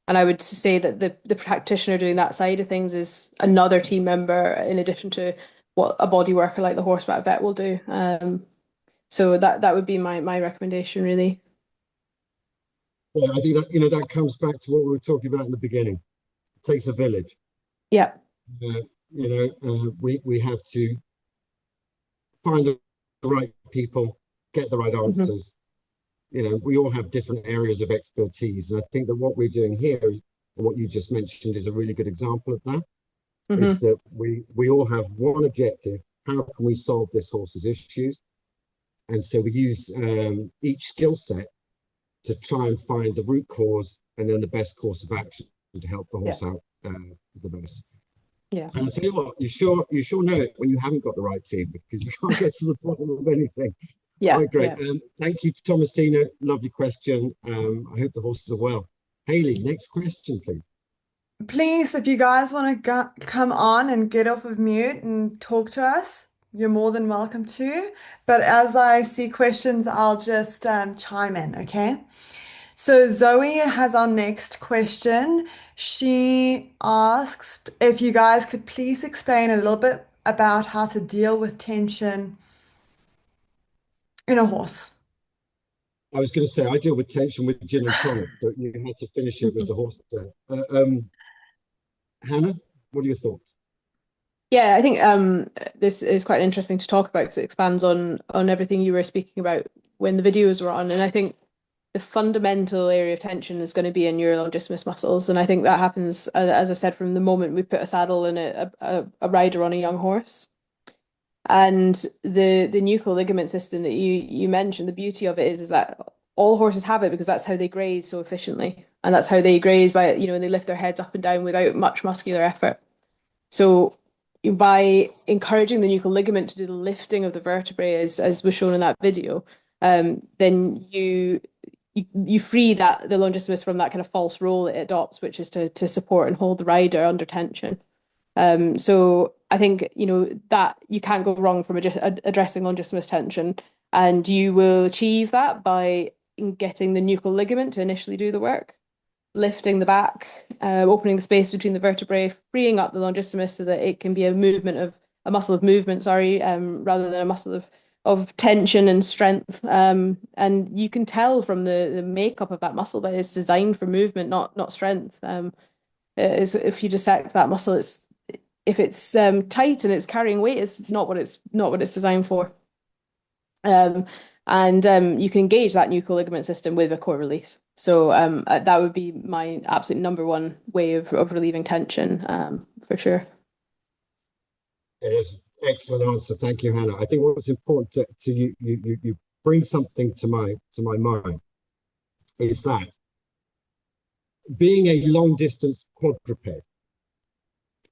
And I would say that the practitioner doing that side of things is another team member in addition to what a body worker like the horseback vet will do. So that would be my recommendation, really. Yeah, I think that that comes back to what we were talking about in the beginning. It takes a village. Yeah. We have to find the right people, get the right answers. We all have different areas of expertise, and I think that what we're doing here, and what you just mentioned, is a really good example of that. is Hmm. that we all have one objective: how can we solve this horse's issues? And so we use each skill set to try and find the root cause and then the best course of action to help the Yeah. horse out the best. Yeah. And I tell you what, you sure know it when you haven't got the right team, because you can't get to the bottom of anything. All Yeah. right, great. Yeah. Thank you, Thomasina. Lovely question. I hope the horses are well. Haley, next question, please. Please, if you guys want to come on and get off of mute and talk to us, you're more than welcome to. But as I see questions, I'll just chime in, okay? So Zoe has our next question. She asks if you guys could please explain a little bit about how to deal with tension in a horse. I was going to say I deal with tension with gin and tonic, but you had to finish it with the horse there. Hannah, what are your thoughts? Yeah, I think this is quite interesting to talk about because it expands on everything you were speaking about when the videos were on. And I think the fundamental area of tension is going to be in your longissimus muscles, and I think that happens, as I've said, from the moment we put a saddle and a rider on a young horse. And the nuchal ligament system that you mentioned, the beauty of it is that all horses have it because that's how they graze so efficiently, and that's how they graze by, when they lift their heads up and down without much muscular effort. So by encouraging the nuchal ligament to do the lifting of the vertebrae, as was shown in that video, then you free the longissimus from that kind of false role it adopts, which is to support and hold the rider under tension. So I think that you can't go wrong from addressing longissimus tension, and you will achieve that by getting the nuchal ligament to initially do the work, lifting the back, opening the space between the vertebrae, freeing up the longissimus so that it can be a muscle of movement, sorry, rather than a muscle of tension and strength. And you can tell from the makeup of that muscle that it's designed for movement, not strength. If you dissect that muscle, if it's tight and it's carrying weight, it's not what it's designed for. Um, and you can engage that nuchal ligament system with a core release. So that would be my absolute number one way of relieving tension, for sure. It is an excellent answer. Thank you, Hannah. I think what's important to you bring something to my mind is that being a long distance quadruped,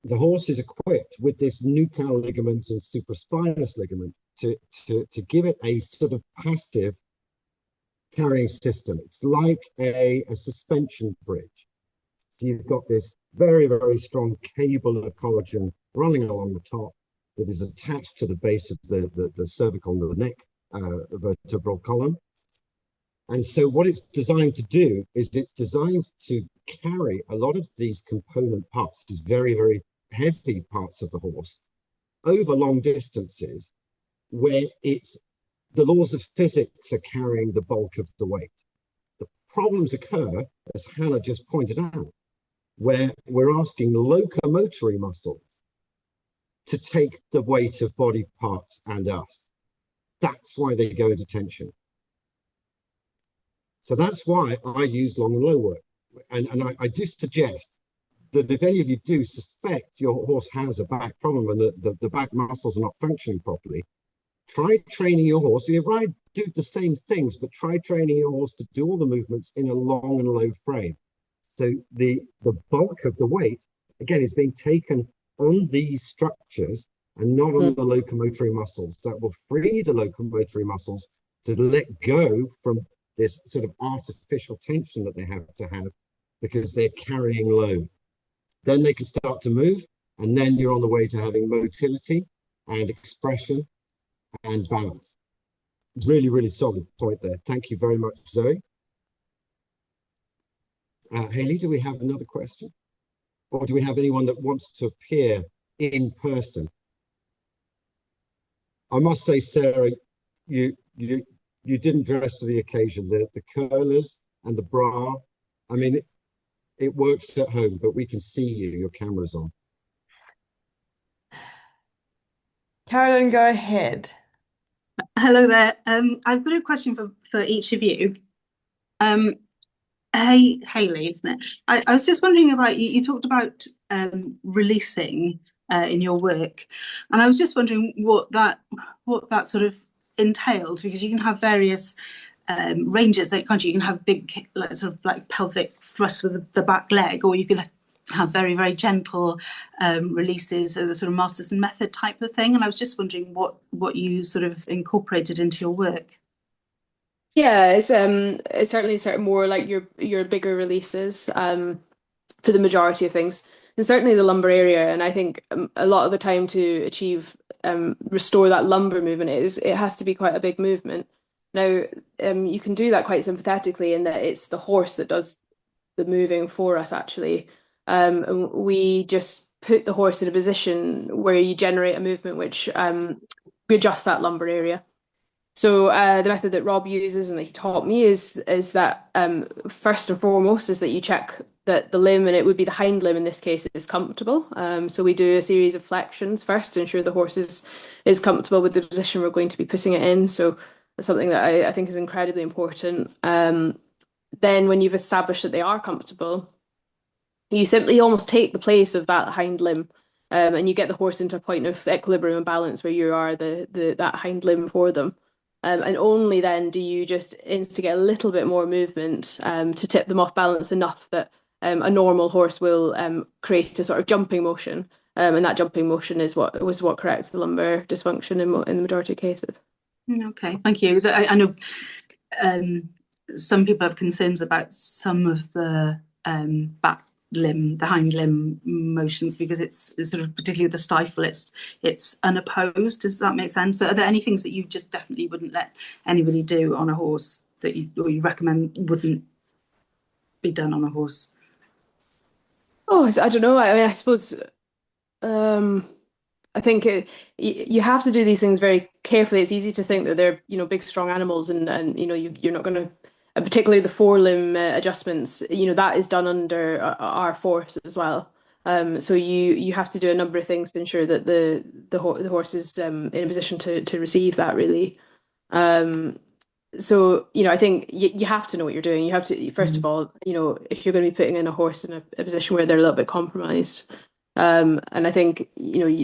the horse is equipped with this nuchal ligament and supraspinous ligament to give it a sort of passive carrying system. It's like a suspension bridge. So you've got this very, very strong cable of collagen running along the top that is attached to the base of the cervical and the neck vertebral column. And so what it's designed to do is it's designed to carry a lot of these component parts, these very, very heavy parts of the horse, over long distances where the laws of physics are carrying the bulk of the weight. The problems occur, as Hannah just pointed out, where we're asking locomotory muscles to take the weight of body parts and us. That's why they go into tension. So that's why I use long and low work. And I do suggest that if any of you do suspect your horse has a back problem and the back muscles are not functioning properly, try training your horse. So you do the same things, but try training your horse to do all the movements in a long and low frame. So the bulk of the weight, again, is being taken on these structures and not on the locomotory muscles. That will free the locomotory muscles to let go from this sort of artificial tension that they have to have because they're carrying load. Then they can start to move, and then you're on the way to having motility and expression and balance. Really, really solid point there. Thank you very much, Zoe. Haley, do we have another question? Or do we have anyone that wants to appear in person? I must say, Sarah, you didn't dress for the occasion. The curlers and the bra, I mean, it works at home, but we can see you, your camera's on. Carolyn, go ahead. Hello there. I've got a question for each of you. Hey, Hayley, isn't it? I was just wondering about you talked about releasing in your work, and I was just wondering what that sort of entailed, because you can have various ranges that can't you? You can have big like, sort of like pelvic thrusts with the back leg, or you can have very, very gentle releases, the sort of Masters and Method type of thing. And I was just wondering what you sort of incorporated into your work. Yeah, it's certainly more like your bigger releases for the majority of things, and certainly the lumbar area. And I think a lot of the time to achieve restore that lumbar movement it has to be quite a big movement. Now, you can do that quite sympathetically in that it's the horse that does the moving for us actually. And we just put the horse in a position where you generate a movement which readjusts that lumbar area. So the method that Rob uses and that he taught me is that first and foremost is that you check that the limb, and it would be the hind limb in this case, is comfortable. So we do a series of flexions first to ensure the horse is comfortable with the position we're going to be putting it in. So that's something that I think is incredibly important. Then when you've established that they are comfortable, you simply almost take the place of that hind limb. And you get the horse into a point of equilibrium and balance where you are that hind limb for them. And only then do you just instigate a little bit more movement to tip them off balance enough that a normal horse will create a sort of jumping motion. And that jumping motion is what corrects the lumbar dysfunction in the majority of cases. Okay, thank you. So I know some people have concerns about some of the back limb, the hind limb motions, because it's sort of particularly with the stifle, it's unopposed. Does that make sense? So are there any things that you just definitely wouldn't let anybody do on a horse that you recommend wouldn't be done on a horse? Oh, I don't know. I mean, I suppose I think you have to do these things very carefully. It's easy to think that they're, big, strong animals, and you're not going to, particularly the forelimb adjustments, that is done under our force as well. So you have to do a number of things to ensure that the horse is in a position to receive that really. So, I think you have to know what you're doing. You have to, first of all, if you're going to be putting in a horse in a position where they're a little bit compromised. And I think,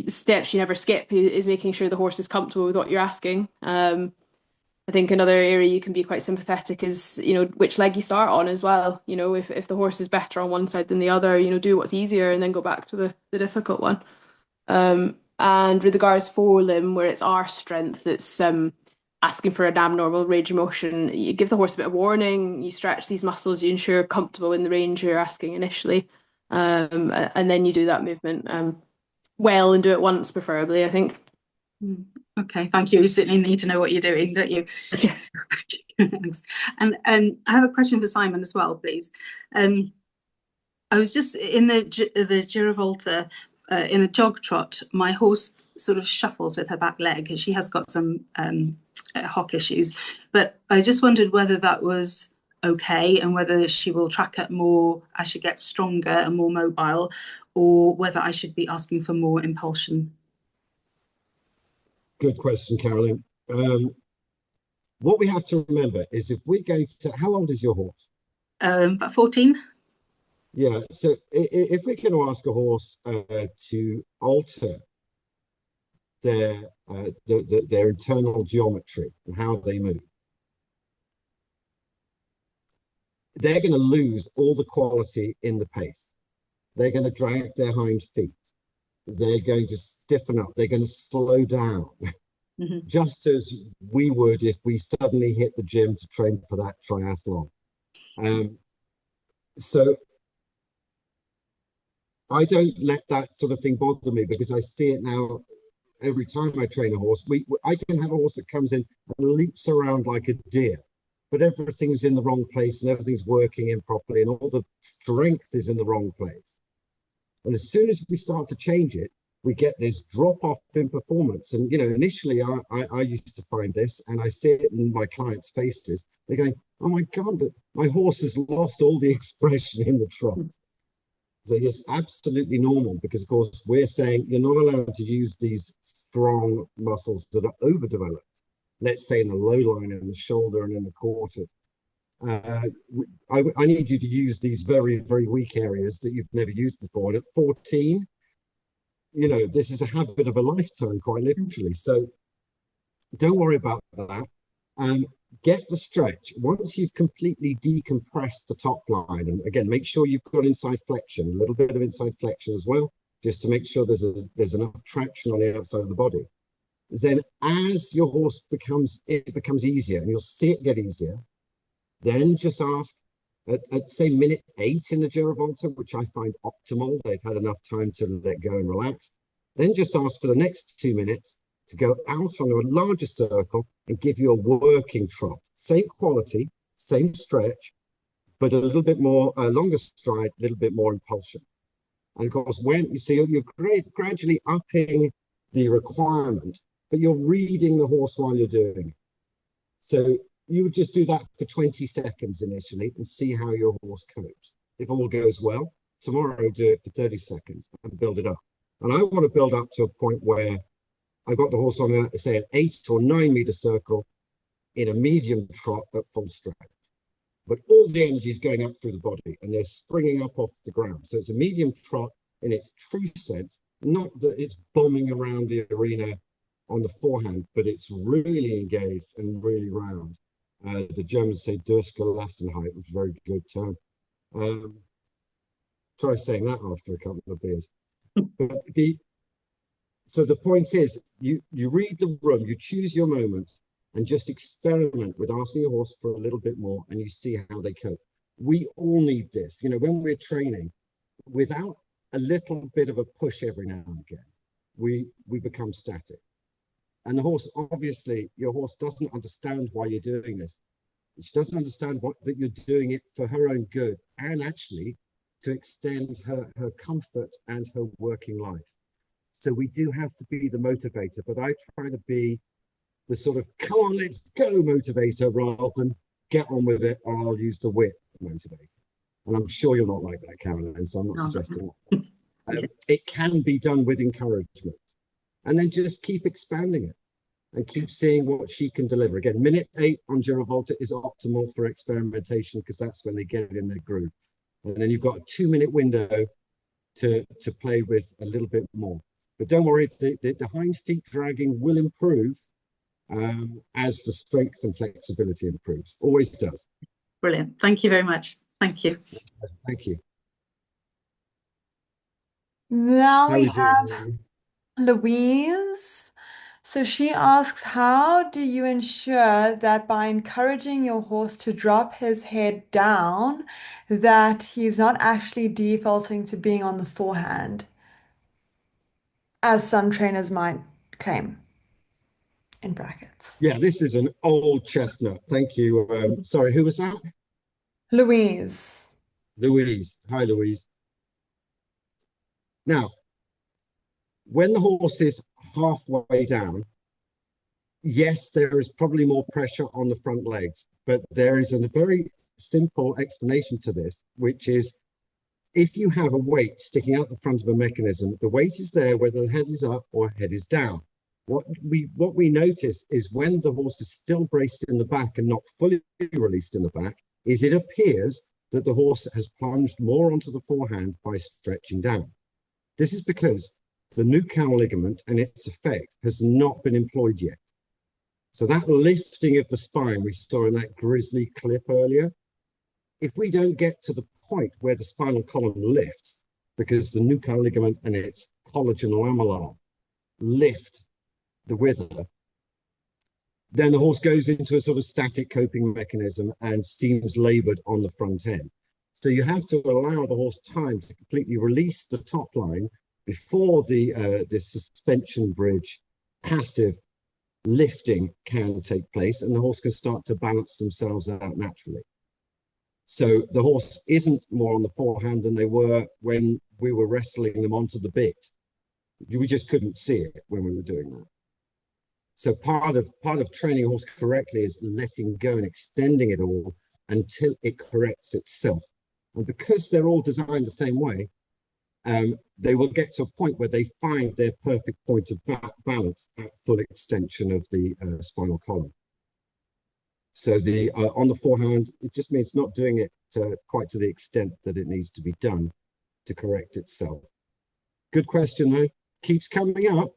steps you never skip is making sure the horse is comfortable with what you're asking. I think another area you can be quite sympathetic is, which leg you start on as well. If the horse is better on one side than the other, do what's easier and then go back to the difficult one. And with regards forelimb, where it's our strength that's asking for an abnormal range of motion, you give the horse a bit of warning, you stretch these muscles, you ensure comfortable in the range you're asking initially. And then you do that movement well and do it once, preferably, I think. Okay, thank you. You certainly need to know what you're doing, don't you? Okay. Thanks. And I have a question for Simon as well, please. I was just in the Giravolta, in a jog trot, my horse sort of shuffles with her back leg because she has got some hock issues. But I just wondered whether that was okay and whether she will track it more as she gets stronger and more mobile, or whether I should be asking for more impulsion. Good question, Carolyn. What we have to remember is if we go to, how old is your horse? About 14. Yeah, so if we can ask a horse to alter their internal geometry and how they move, they're going to lose all the quality in the pace. They're going to drag their hind feet. They're going to stiffen up. They're going to slow down. Just as we would if we suddenly hit the gym to train for that triathlon. So I don't let that sort of thing bother me because I see it now every time I train a horse. I can have a horse that comes in and leaps around like a deer, but everything's in the wrong place and everything's working improperly and all the strength is in the wrong place. And as soon as we start to change it, we get this drop off in performance. And, initially I used to find this, and I see it in my clients' faces. They're going, oh my God, my horse has lost all the expression in the trot. So it's absolutely normal because, of course, we're saying you're not allowed to use these strong muscles that are overdeveloped. Let's say in the low line and the shoulder and in the quarters. I need you to use these very, very weak areas that you've never used before. And at 14, you know, this is a habit of a lifetime, quite literally. So don't worry about that. Get the stretch. Once you've completely decompressed the top line, and again, make sure you've got inside flexion, a little bit of inside flexion as well, just to make sure there's enough traction on the outside of the body. Then as your horse becomes easier, and you'll see it get easier, then just ask at say minute 8 in the Girovolta, which I find optimal. They've had enough time to let go and relax. Then just ask for the next 2 minutes to go out on a larger circle and give you a working trot. Same quality, same stretch, but a little bit more longer stride, a little bit more impulsion. And of course, when you see you're gradually upping the requirement, but you're reading the horse while you're doing it. So you would just do that for 20 seconds initially and see how your horse copes. If all goes well, tomorrow do it for 30 seconds and build it up. And I want to build up to a point where I've got the horse on, say, an 8 or 9 meter circle in a medium trot at full stride. But all the energy is going up through the body and they're springing up off the ground. So it's a medium trot in its true sense, not that it's bombing around the arena on the forehand, but it's really engaged and really round. The Germans say Durchgelassenheit, which is a very good term. Try saying that after a couple of beers. But so the point is, you read the room, you choose your moment, and just experiment with asking your horse for a little bit more, and you see how they cope. We all need this. You know, when we're training, without a little bit of a push every now and again, we become static. And the horse, obviously, your horse doesn't understand why you're doing this. She doesn't understand that you're doing it for her own good and actually to extend her comfort and her working life. So we do have to be the motivator, but I try to be the sort of, come on, let's go motivator rather than get on with it, or I'll use the whip motivator. And I'm sure you're not like that, Caroline, so I'm not suggesting that. It can be done with encouragement. And then just keep expanding it and keep seeing what she can deliver. Again, minute 8 on Girovolta is optimal for experimentation because that's when they get in their groove. And then you've got a 2-minute window to play with a little bit more. But don't worry, the hind feet dragging will improve as the strength and flexibility improves. Always does. Brilliant. Thank you very much. Thank you. Thank you. Now we have Louise. So she asks, how do you ensure that by encouraging your horse to drop his head down, that he's not actually defaulting to being on the forehand, as some trainers might claim, in brackets? Yeah, this is an old chestnut. Thank you. Sorry, who was that? Louise. Louise. Hi, Louise. Now, when the horse is halfway down, yes, there is probably more pressure on the front legs, but there is a very simple explanation to this, which is if you have a weight sticking out the front of a mechanism, the weight is there whether the head is up or head is down. What we notice is when the horse is still braced in the back and not fully released in the back, is it appears that the horse has plunged more onto the forehand by stretching down. This is because the nuchal ligament and its effect has not been employed yet. So that lifting of the spine we saw in that grizzly clip earlier, if we don't get to the point where the spinal column lifts, because the nuchal ligament and its collagen lamellar lift the wither, then the horse goes into a sort of static coping mechanism and seems labored on the front end. So you have to allow the horse time to completely release the top line before the suspension bridge passive lifting can take place and the horse can start to balance themselves out naturally. So the horse isn't more on the forehand than they were when we were wrestling them onto the bit. We just couldn't see it when we were doing that. So part of training a horse correctly is letting go and extending it all until it corrects itself. And because they're all designed the same way, they will get to a point where they find their perfect point of balance at full extension of the spinal column. So the on the forehand, it just means not doing it quite to the extent that it needs to be done to correct itself. Good question, though. Keeps coming up.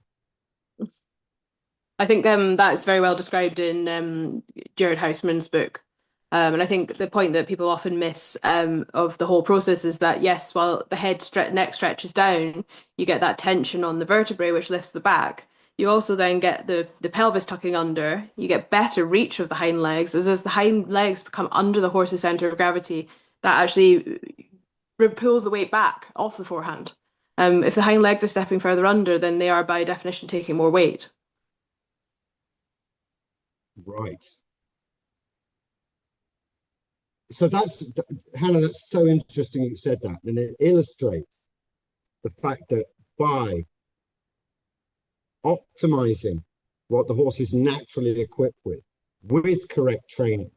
I think that's very well described in Jared Houseman's book. And I think the point that people often miss of the whole process is that, yes, while the neck stretches down, you get that tension on the vertebrae, which lifts the back. You also then get the pelvis tucking under. You get better reach of the hind legs. As the hind legs become under the horse's center of gravity, that actually pulls the weight back off the forehand. If the hind legs are stepping further under, then they are by definition taking more weight. Right. So that's, Hannah, that's so interesting you said that. And it illustrates the fact that by optimizing what the horse is naturally equipped with correct training,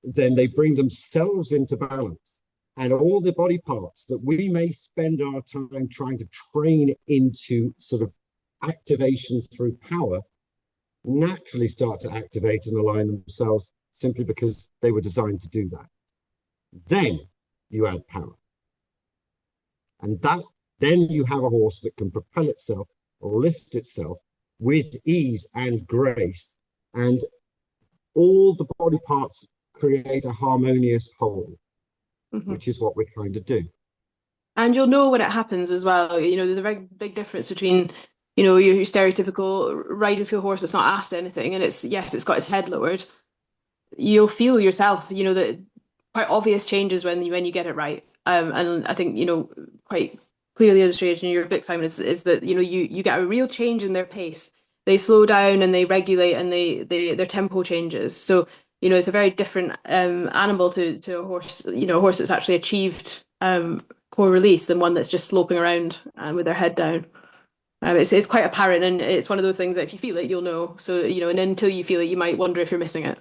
then they bring themselves into balance. And all the body parts that we may spend our time trying to train into sort of activation through power naturally start to activate and align themselves simply because they were designed to do that. Then you add power. And then you have a horse that can propel itself or lift itself with ease and grace. And all the body parts create a harmonious whole, which is what we're trying to do. And you'll know when it happens as well. There's a very big difference between, your stereotypical riding school horse that's not asked anything, and it's got its head lowered. You'll feel yourself, the quite obvious changes when you get it right. And I think, quite clearly illustrated in your book, Simon, is that, you get a real change in their pace. They slow down and they regulate and their tempo changes. So, it's a very different animal to a horse, a horse that's actually achieved core release than one that's just sloping around with their head down. It's quite apparent, and it's one of those things that if you feel it, you'll know. So, and until you feel it, you might wonder if you're missing it.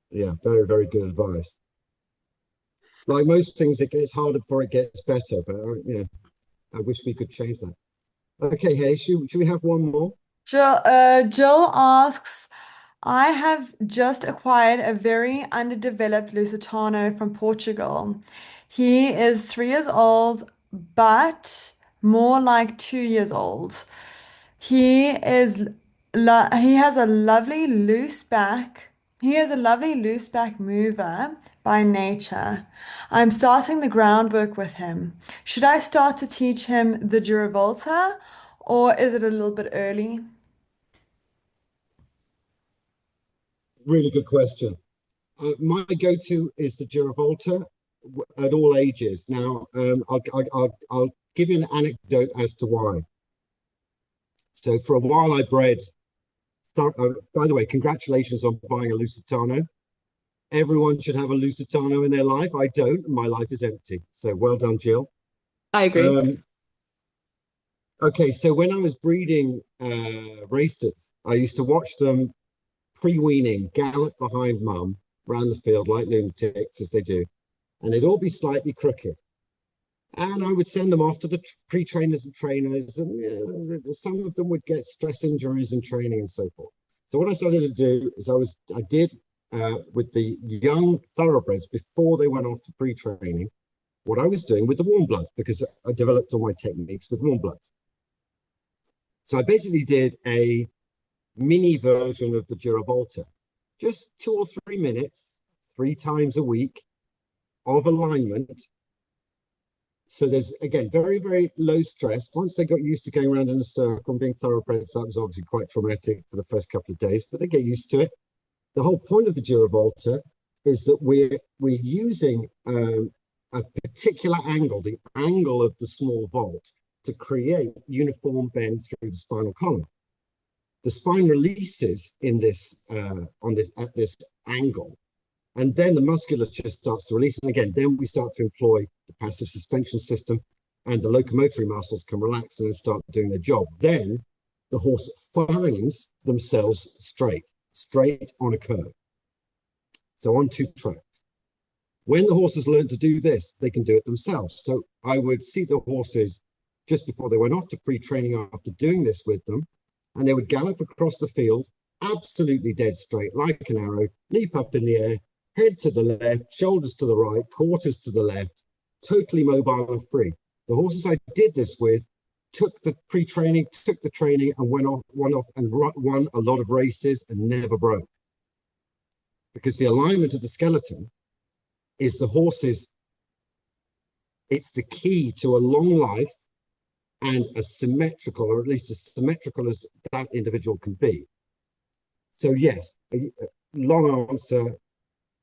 Yeah, very, very good advice. Like most things, it gets harder before it gets better, but I wish we could change that. Okay, hey, should we have one more? Jill asks, I have just acquired a very underdeveloped Lusitano from Portugal. He is 3 years old, but more like 2 years old. He has a lovely loose back. He is a lovely loose back mover by nature. I'm starting the groundwork with him. Should I start to teach him the Giravolta, or is it a little bit early? Really good question. My go-to is the Giravolta at all ages. Now, I'll give you an anecdote as to why. So for a while I bred, by the way, congratulations on buying a Lusitano. Everyone should have a Lusitano in their life. I don't, and my life is empty. So well done, Jill. I agree. Okay, so when I was breeding racers, I used to watch them pre-weaning gallop behind mum around the field like lunatics as they do, and they'd all be slightly crooked. And I would send them off to the pre-trainers and trainers, and some of them would get stress injuries in training and so forth. So what I started to do is I did with the young thoroughbreds before they went off to pre-training, what I was doing with the warm blood, because I developed all my techniques with warm blood. So I basically did a mini version of the Giravolta, just 2 or 3 minutes, 3 times a week of alignment. So there's, again, very, very low stress. Once they got used to going around in a circle and being thoroughbreds, that was obviously quite traumatic for the first couple of days, but they get used to it. The whole point of the Giravolta is that we're using a particular angle, the angle of the small vault, to create uniform bend through the spinal column. The spine releases in this at this angle, and then the musculature starts to release. And again, then we start to employ the passive suspension system, and the locomotory muscles can relax and then start doing their job. Then the horse finds themselves straight on a curve. So on 2 tracks. When the horses learn to do this, they can do it themselves. So I would see the horses just before they went off to pre-training after doing this with them, and they would gallop across the field absolutely dead straight, like an arrow, leap up in the air, head to the left, shoulders to the right, quarters to the left, totally mobile and free. The horses I did this with took the pre-training, took the training and went off and won a lot of races and never broke. Because the alignment of the skeleton is the horse's, it's the key to a long life and as symmetrical, or at least as symmetrical as that individual can be. So yes, a long answer,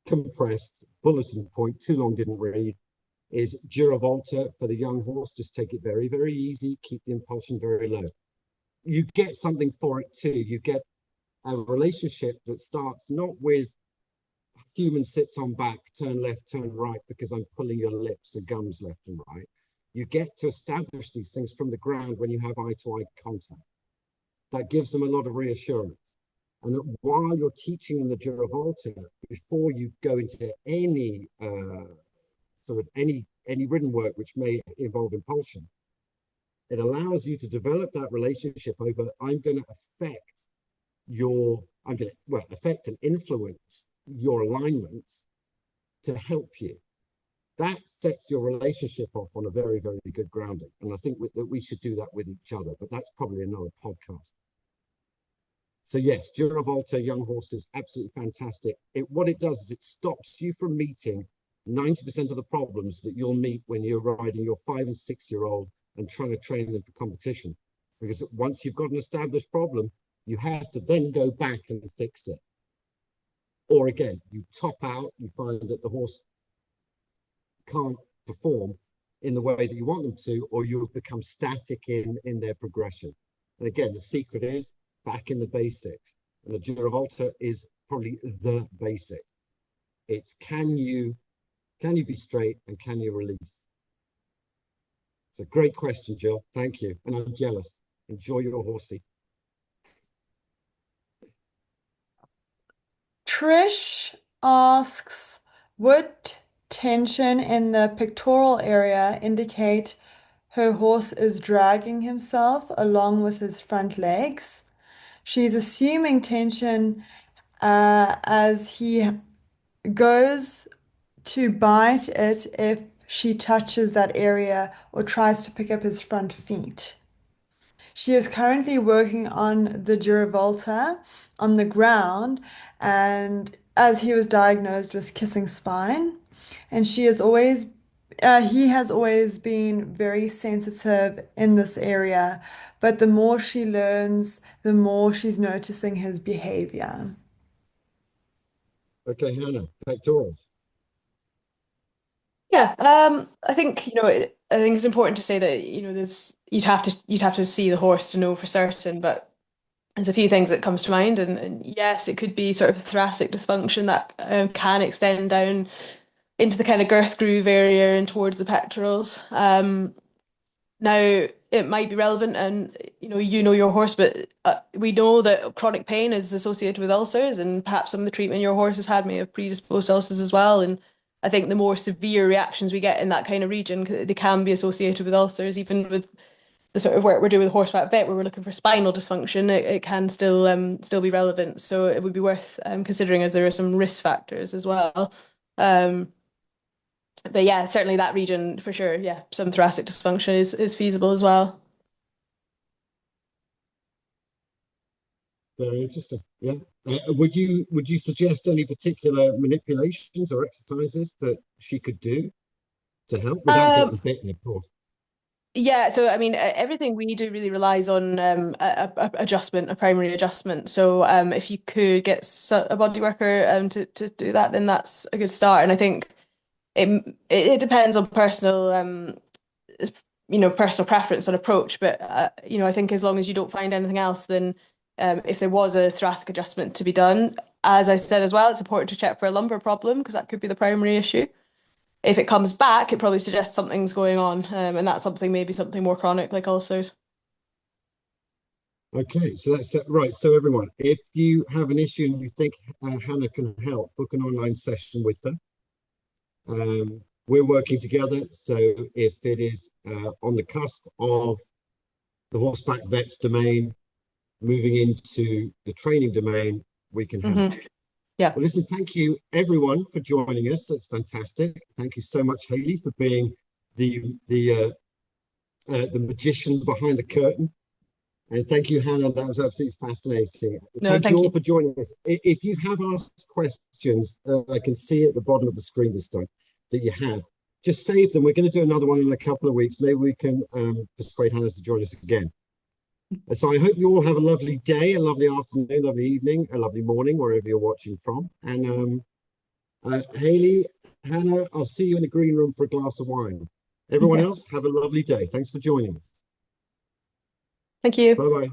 compressed, bulletin point, too long didn't read, is Giravolta for the young horse. Just take it very, very easy, keep the impulsion very low. You get something for it too. You get a relationship that starts not with human sits on back, turn left, turn right, because I'm pulling your lips and gums left and right. You get to establish these things from the ground when you have eye-to-eye contact. That gives them a lot of reassurance. And that while you're teaching them the Giravolta, before you go into any any ridden work which may involve impulsion, it allows you to develop that relationship over, I'm going to affect and influence your alignments to help you. That sets your relationship off on a very, very good grounding. And I think that we should do that with each other, but that's probably another podcast. So yes, Giravolta, young horses, absolutely fantastic. What it does is it stops you from meeting 90% of the problems that you'll meet when you're riding your 5 and 6 year old and trying to train them for competition. Because once you've got an established problem, you have to then go back and fix it. Or again, you top out, you find that the horse can't perform in the way that you want them to, or you've become static in their progression. And again, the secret is back in the basics. And the Giravolta is probably the basic. It's can you be straight and can you release? It's a great question, Jill. Thank you. And I'm jealous. Enjoy your horsey. Trish asks, would tension in the pectoral area indicate her horse is dragging himself along with his front legs? She's assuming tension as he goes to bite it if she touches that area or tries to pick up his front feet. She is currently working on the Giravolta on the ground, and as he was diagnosed with kissing spine, and he has always been very sensitive in this area, but the more she learns, the more she's noticing his behavior. Okay, Hannah, pectorals. Yeah, I think I think it's important to say that you'd have to see the horse to know for certain, but there's a few things that comes to mind, and yes, it could be sort of thoracic dysfunction that can extend down into the kind of girth groove area and towards the pectorals. Now it might be relevant, and your horse, but we know that chronic pain is associated with ulcers, and perhaps some of the treatment your horse has had may have predisposed to ulcers as well. And I think the more severe reactions we get in that kind of region, they can be associated with ulcers, even with the sort of work we're doing with Horseback Vet, where we're looking for spinal dysfunction, it can still be relevant. So it would be worth considering, as there are some risk factors as well. But yeah, certainly that region for sure. Yeah, some thoracic dysfunction is feasible as well. Very interesting. Yeah. Would you suggest any particular manipulations or exercises that she could do to help without getting Um, bitten, of course? Yeah, so I mean, everything we do really relies on a adjustment, a primary adjustment. So if you could get a body worker to do that, then that's a good start. And I think it depends on personal preference on approach. But I think as long as you don't find anything else, then if there was a thoracic adjustment to be done, as I said as well, it's important to check for a lumbar problem because that could be the primary issue. If it comes back, it probably suggests something's going on, and that's maybe something more chronic like ulcers. Okay, so that's right. So everyone, if you have an issue and you think Hannah can help, book an online session with her. We're working together. So if it is on the cusp of the Horseback Vet's domain, moving into the training domain, we can help. Yeah. Well, listen, thank you everyone for joining us. That's fantastic. Thank you so much, Hayley, for being the magician behind the curtain. And thank you, Hannah. That was absolutely fascinating. No, Thank you all you. for joining us. If you have asked questions, I can see at the bottom of the screen this time that you have. Just save them. We're going to do another one in a couple of weeks. Maybe we can persuade Hannah to join us again. So I hope you all have a lovely day, a lovely afternoon, lovely evening, a lovely morning, wherever you're watching from. And Hayley, Hannah, I'll see you in the green room for a glass of wine. Everyone else, have a lovely day. Thanks for joining us. Thank you. Bye-bye.